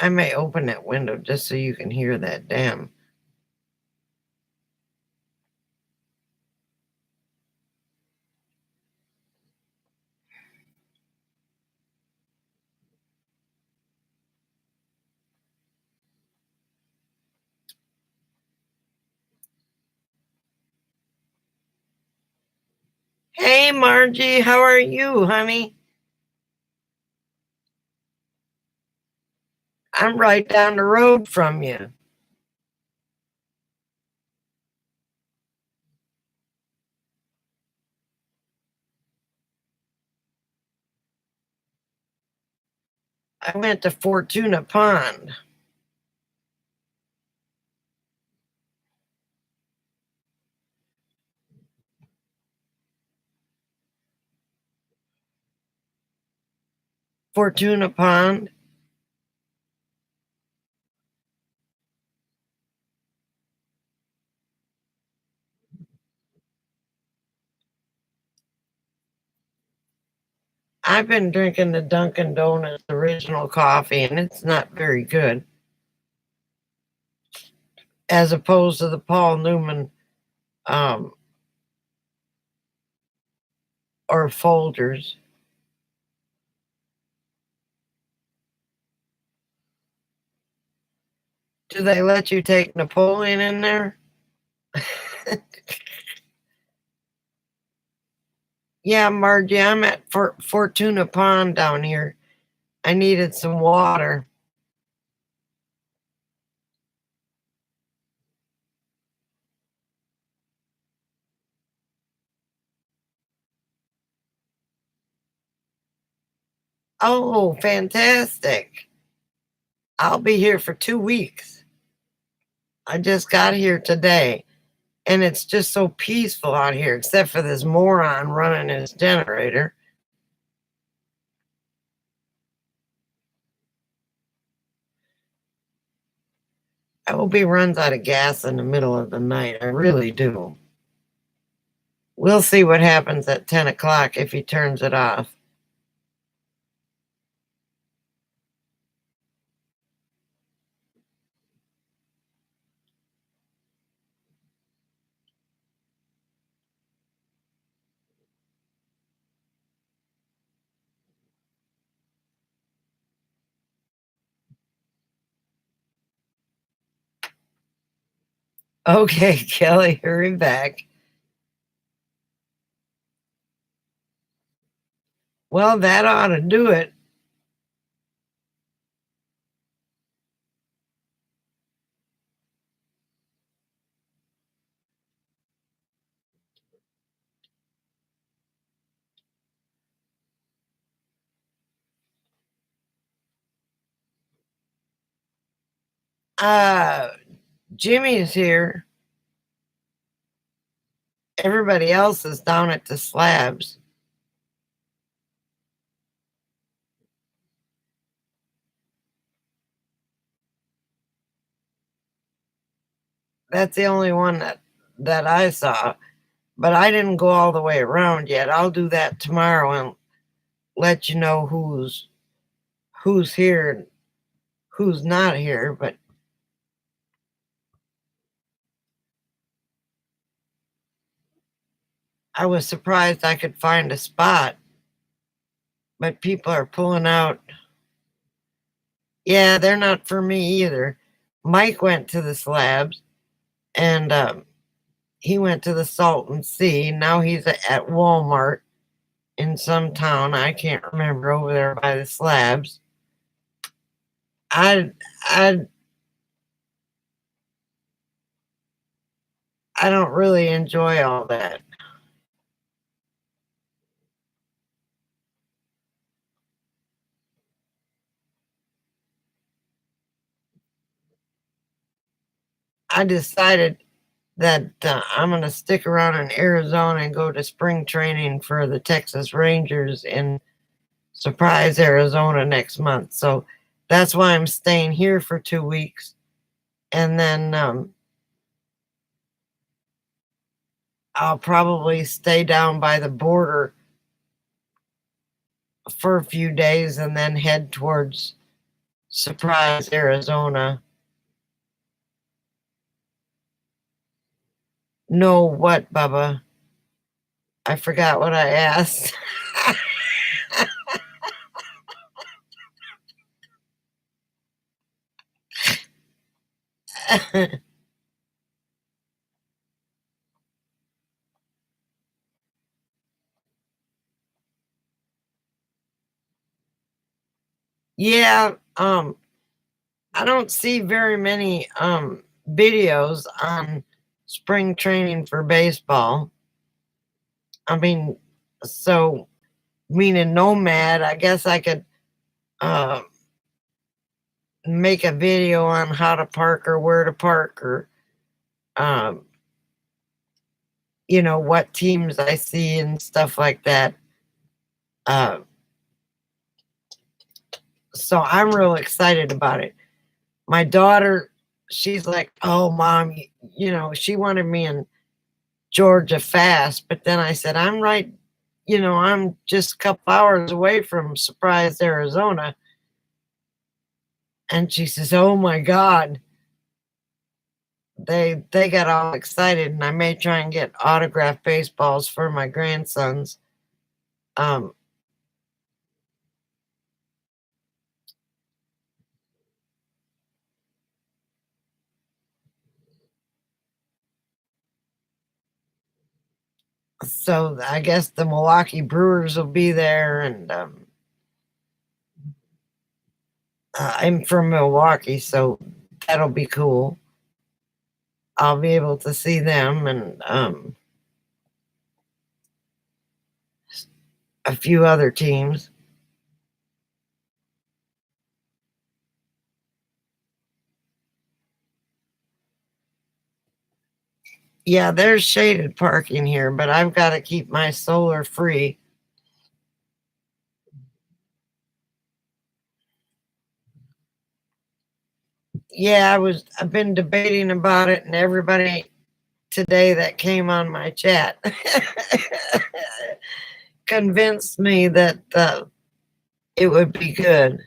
I may open that window just so you can hear that dam. Hey, Margie, how are you, honey? I'm right down the road from you. I went to Fortuna Pond. Fortuna Pond. I've been drinking the Dunkin' Donuts original coffee, and it's not very good, as opposed to the Paul Newman um, or Folgers. Do they let you take Napoleon in there? Yeah, Margie, I'm at Fortuna Pond down here. I needed some water. Oh, fantastic. I'll be here for 2 weeks. I just got here today, and it's just so peaceful out here, except for this moron running his generator. I hope he runs out of gas in the middle of the night. I really do. We'll see what happens at 10 o'clock if he turns it off. Okay, Kelly, hurry back. Well, that ought to do it. Uh, Jimmy's here. Everybody else is down at the slabs. That's the only one that I saw. But I didn't go all the way around yet. I'll do that tomorrow and let you know who's here and who's not here. But I was surprised I could find a spot. But people are pulling out. Yeah, they're not for me either. Mike went to the slabs and he went to the Salton Sea. Now he's at Walmart in some town. I can't remember, over there by the slabs. I I I don't really enjoy all that. I decided that I'm going to stick around in Arizona and go to spring training for the Texas Rangers in Surprise, Arizona next month. So that's why I'm staying here for 2 weeks. And then I'll probably stay down by the border for a few days and then head towards Surprise, Arizona. No, what, Bubba? I forgot what I asked. Yeah, I don't see very many videos on spring training for baseball. I mean, so meaning nomad, I guess I could uh, make a video on how to park or where to park or um, what teams I see and stuff like that. Uh, so I'm real excited about it. My daughter, she's like, "Oh, mom, she wanted me in Georgia fast," but then I said, "I'm right. I'm just a couple hours away from Surprise, Arizona." And she says, "Oh my God." They got all excited, and I may try and get autographed baseballs for my grandsons. Um, so I guess the Milwaukee Brewers will be there, and I'm from Milwaukee, so that'll be cool. I'll be able to see them and a few other teams. Yeah, there's shaded parking here, but I've got to keep my solar free. Yeah, I've been debating about it, and everybody today that came on my chat convinced me that it would be good.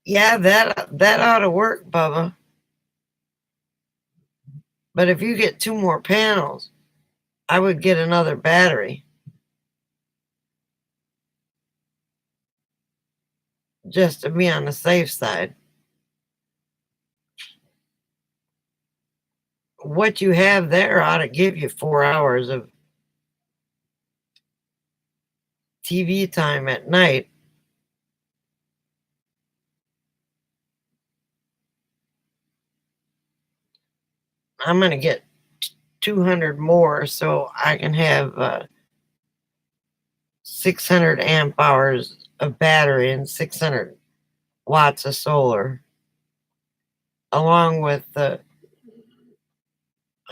Yeah, that ought to work, Bubba. But if you get two more panels, I would get another battery just to be on the safe side. What you have there ought to give you 4 hours of TV time at night. I'm going to get 200 more so I can have 600 amp hours of battery and 600 watts of solar, along with the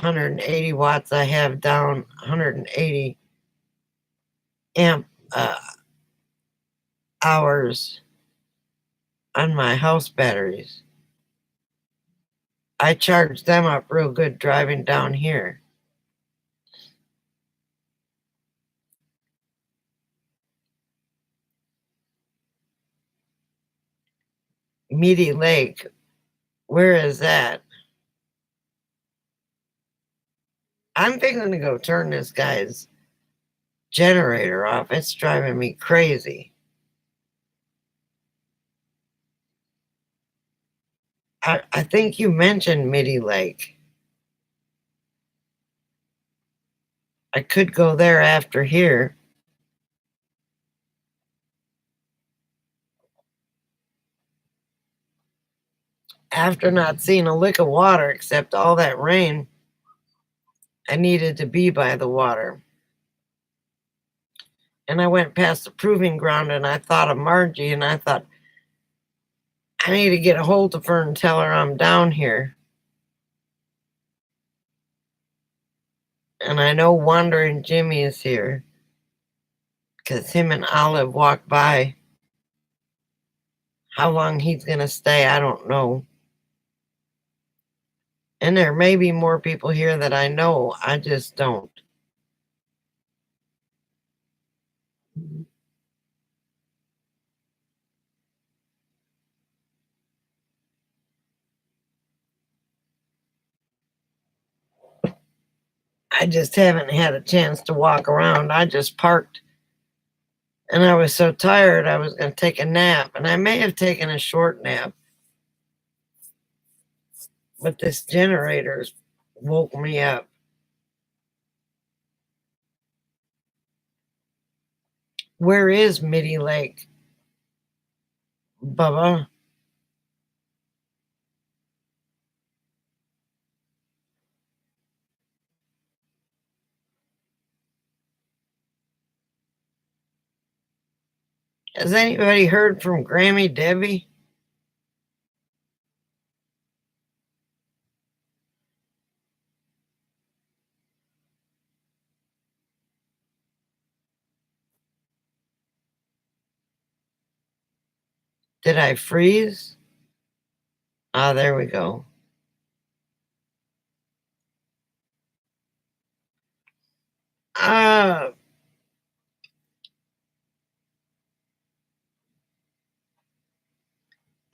180 watts I have down, 180 amp hours on my house batteries. I charged them up real good driving down here. Meaty Lake, where is that? I'm thinking to go turn this guy's generator off. It's driving me crazy. I think you mentioned Meaty Lake. I could go there after here. After not seeing a lick of water except all that rain, I needed to be by the water. And I went past the proving ground and I thought of Margie and I thought, I need to get a hold of her and tell her I'm down here. And I know Wandering Jimmy is here because him and Olive walked by. How long he's going to stay, I don't know. And there may be more people here that I know, I just don't. I just haven't had a chance to walk around. I just parked and I was so tired I was going to take a nap. And I may have taken a short nap, but this generator woke me up. Where is Meaty Lake, Bubba? Has anybody heard from Grammy Debbie? Did I freeze? Ah, there we go. Uh,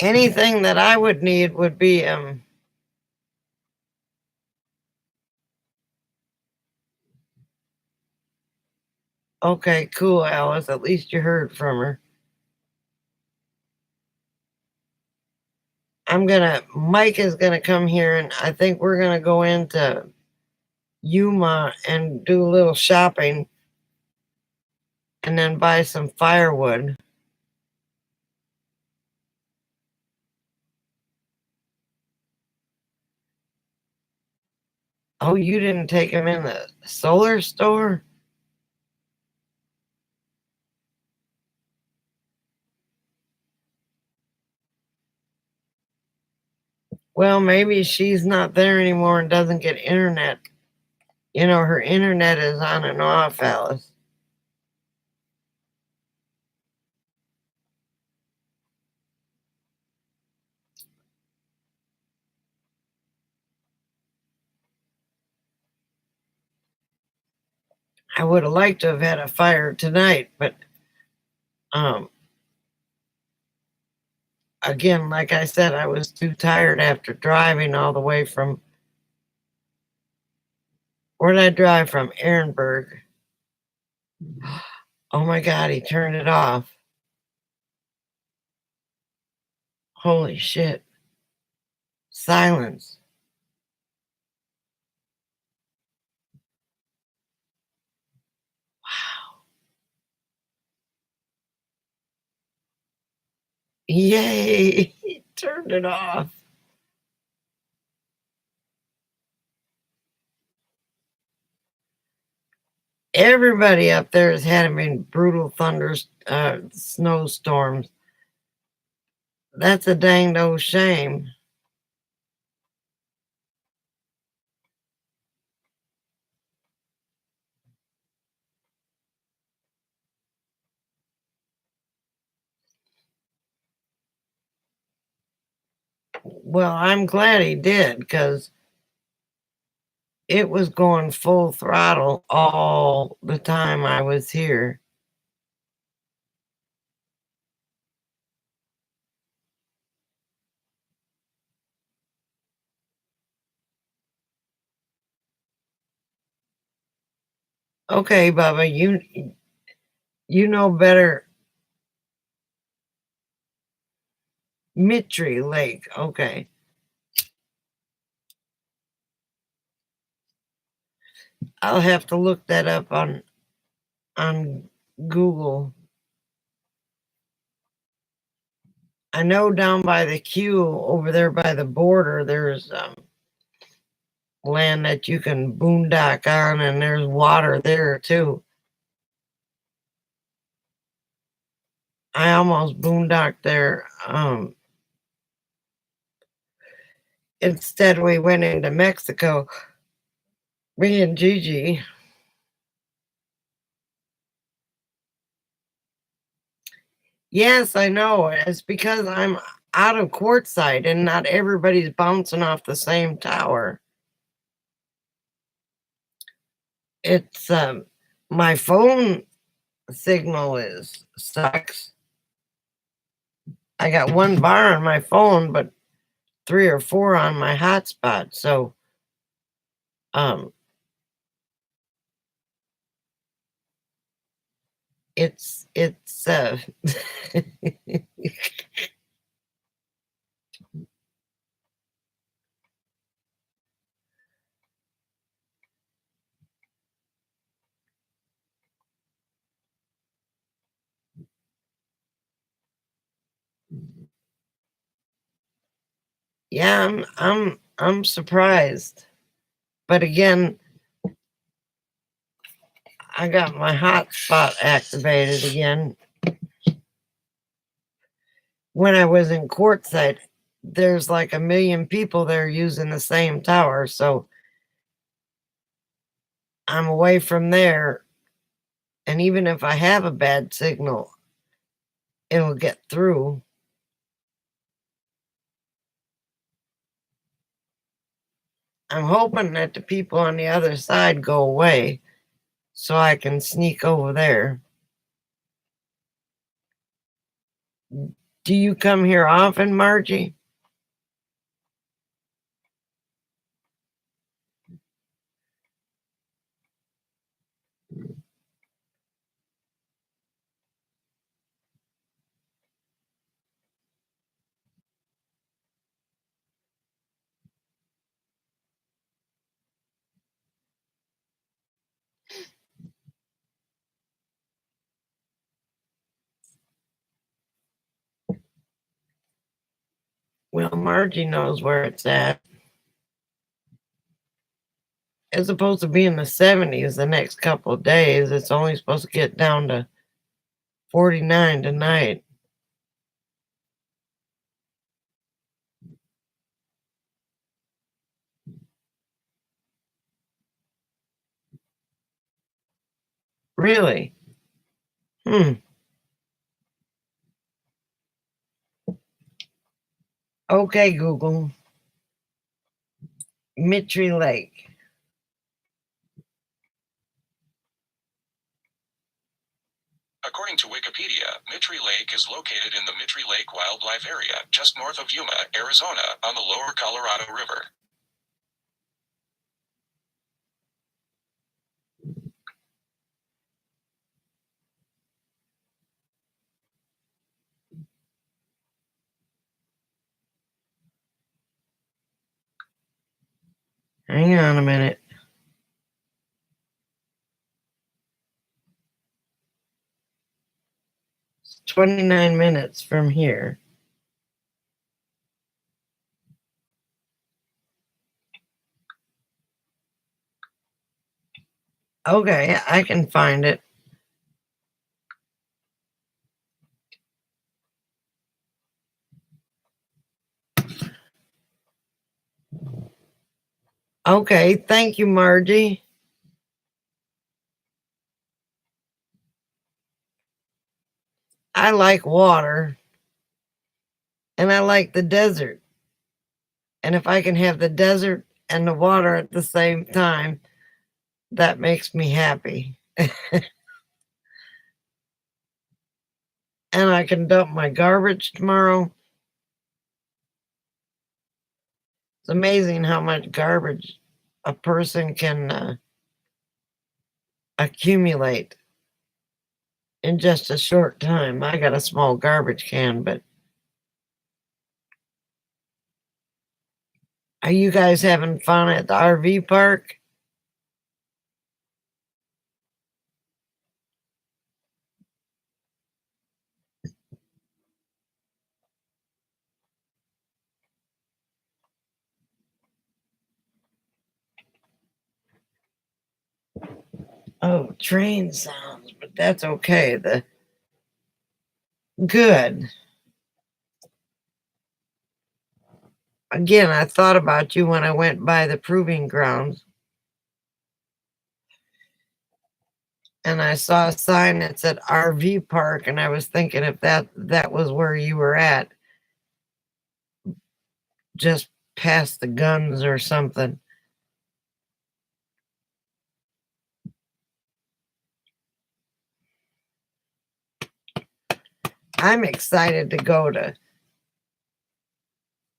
Anything that I would need would be okay, cool, Alice. At least you heard from her. Mike is gonna come here and I think we're gonna go into Yuma and do a little shopping and then buy some firewood. Oh, you didn't take him in the solar store? Well, maybe she's not there anymore and doesn't get internet. You know, her internet is on and off, Alice. I would have liked to have had a fire tonight, but um again, like I said, I was too tired after driving all the way from where did I drive from? Ehrenberg. Oh my God, he turned it off. Holy shit. Silence. Yay. He turned it off. Everybody up there is having brutal snowstorms. That's a dang no shame. Well, I'm glad he did because it was going full throttle all the time I was here. Okay, Bubba, you know better. Mitri Lake. Okay. I'll have to look that up on Google. I know down by the queue over there by the border, there's land that you can boondock on, and there's water there too. I almost boondocked there. Instead, we went into Mexico. Me and Gigi. Yes, I know. It's because I'm out of Quartzsite and not everybody's bouncing off the same tower. It's my phone signal is sucks. I got one bar on my phone, but 3 or 4 on my hotspot. So um it's yeah, I'm surprised. But again, I got my hotspot activated again. When I was in Quartzsite, there's like 1 million people there using the same tower. So I'm away from there. And even if I have a bad signal, it'll get through. I'm hoping that the people on the other side go away so I can sneak over there. Do you come here often, Margie? Well, Margie knows where it's at. It's supposed to be in the 70s the next couple of days. It's only supposed to get down to 49 tonight. Really? Hmm. Okay, Google. Mitri Lake.
According to Wikipedia, Mitri Lake is located in the Mitri Lake Wildlife Area, just north of Yuma, Arizona, on the lower Colorado River.
Hang on a minute. It's 29 minutes from here. Okay, I can find it. Okay, thank you, Margie. I like water and I like the desert. And if I can have the desert and the water at the same time, that makes me happy. And I can dump my garbage tomorrow. It's amazing how much garbage a person can accumulate in just a short time. I got a small garbage can, but are you guys having fun at the RV park? Oh, train sounds, but that's okay. The good. Again, I thought about you when I went by the proving grounds and I saw a sign that said RV park, and I was thinking if that was where you were at, just past the guns or something. I'm excited to go to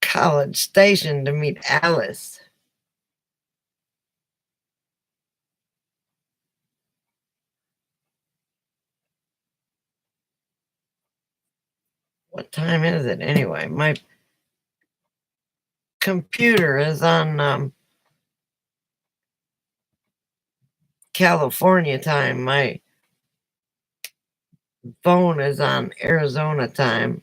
College Station to meet Alice. What time is it anyway? My computer is on California time. My phone is on Arizona time.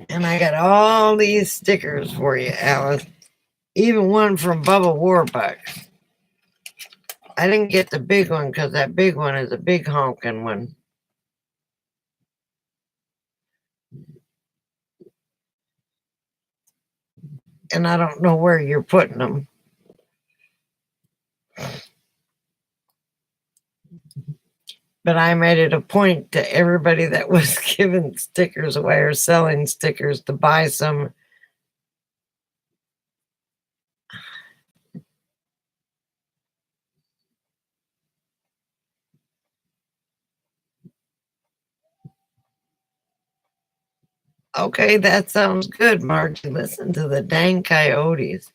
And I got all these stickers for you, Alice. Even one from Bubba Warbucks. I didn't get the big one because that big one is a big honking one. And I don't know where you're putting them. But I made it a point to everybody that was giving stickers away or selling stickers to buy some. Okay, that sounds good, Margie. Listen to the dang coyotes.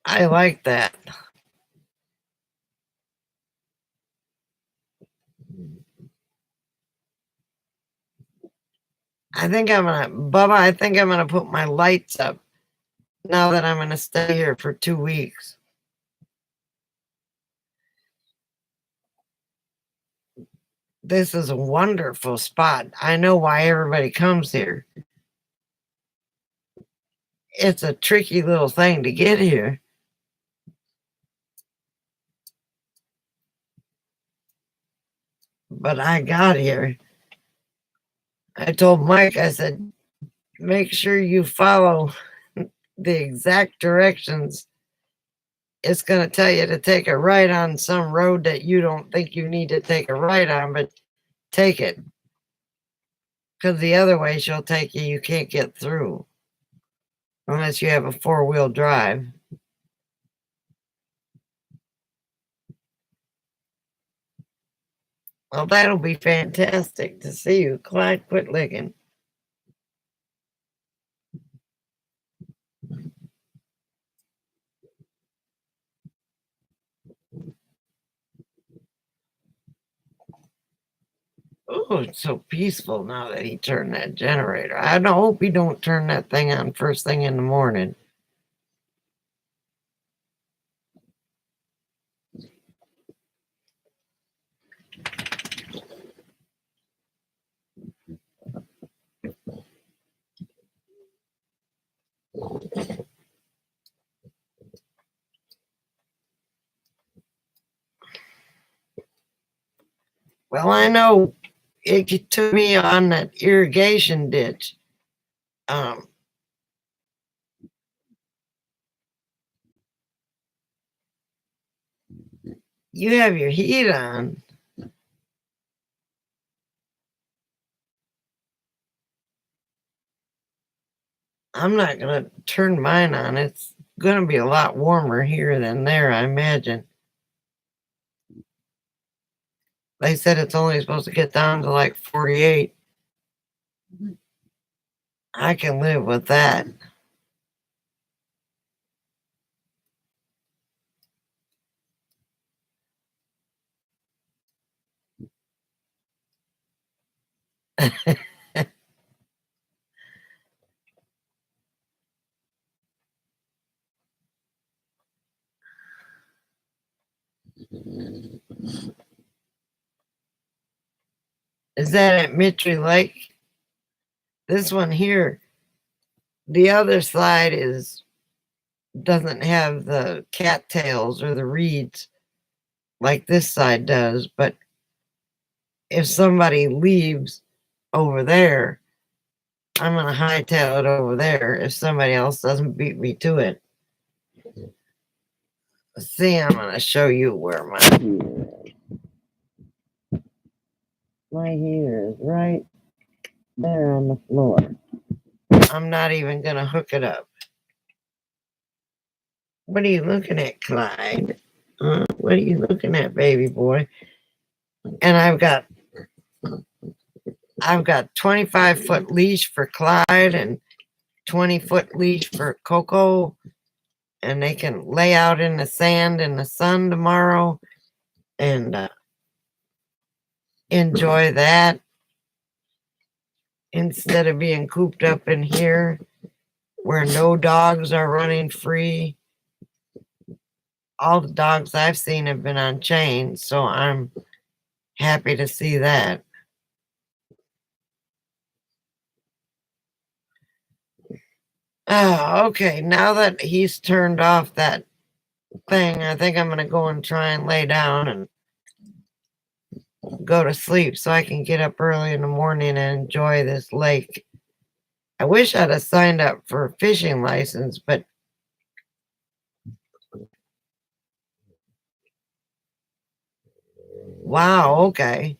I like that. Bubba, I think I'm gonna put my lights up now that I'm gonna stay here for 2 weeks. This is a wonderful spot. I know why everybody comes here. It's a tricky little thing to get here. But I got here. I told Mike, I said, make sure you follow the exact directions. It's going to tell you to take a right on some road that you don't think you need to take a right on, but take it. Because the other way she'll take you, you can't get through unless you have a 4-wheel drive. Well, that'll be fantastic to see you. Clyde, quit licking. Oh, it's so peaceful now that he turned that generator. I hope he don't turn that thing on first thing in the morning. Well, I know it took me on that irrigation ditch. Um, You have your heat on. I'm not going to turn mine on. It's going to be a lot warmer here than there, I imagine. They said it's only supposed to get down to like 48. I can live with that. Is that at Mitri Lake? This one here, the other side doesn't have the cattails or the reeds like this side does, but if somebody leaves over there, I'm gonna hightail it over there if somebody else doesn't beat me to it. See, I'm gonna show you where my heater is. My heater is right there on the floor. I'm not even gonna hook it up. What are you looking at, Clyde? What are you looking at, baby boy? And I've got 25-foot leash for Clyde and 20-foot leash for Coco, and they can lay out in the sand in the sun tomorrow and enjoy that instead of being cooped up in here where no dogs are running free. All the dogs I've seen have been on chains, so I'm happy to see that. Oh, okay. Now that he's turned off that thing, I think I'm going to go and try and lay down and go to sleep so I can get up early in the morning and enjoy this lake. I wish I'd have signed up for a fishing license, but wow, okay.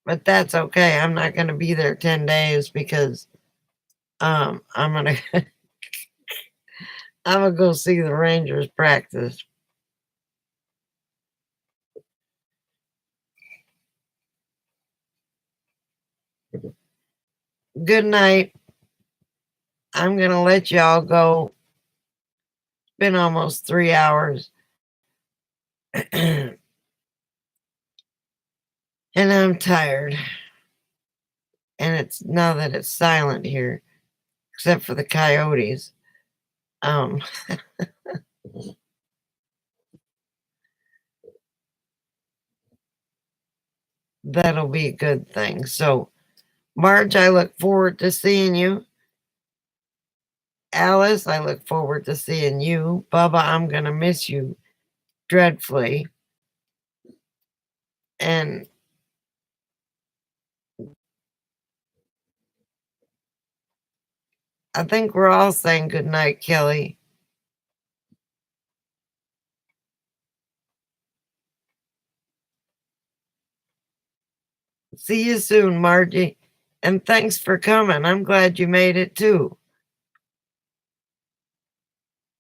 But that's okay. I'm not going to be there 10 days because I'm going to I'm going to go see the Rangers practice. Good night. I'm going to let y'all go. It's been almost 3 hours. And I'm tired. And it's now that it's silent here, except for the coyotes. That'll be a good thing. So, Marge, I look forward to seeing you. Alice, I look forward to seeing you. Bubba, I'm going to miss you dreadfully. And I think we're all saying good night, Kelly. See you soon, Margie. And thanks for coming. I'm glad you made it too.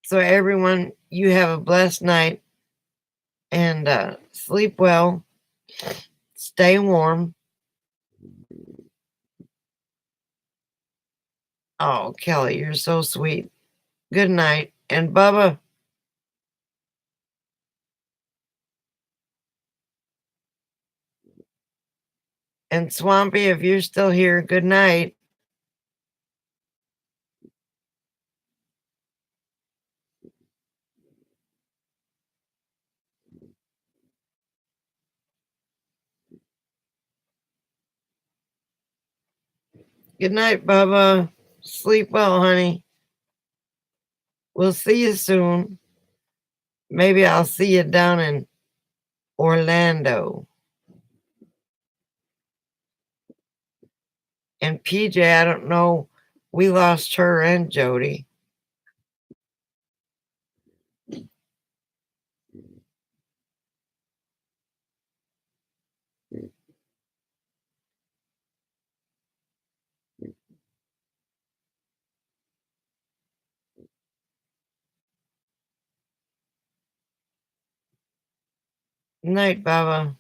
So, everyone, you have a blessed night and sleep well. Stay warm. Oh, Kelly, you're so sweet. Good night. And Bubba, and Swampy, if you're still here, good night. Good night, Bubba. Sleep well, honey. We'll see you soon. Maybe I'll see you down in Orlando. And PJ, I don't know. We lost her and Jody. Night, Baba.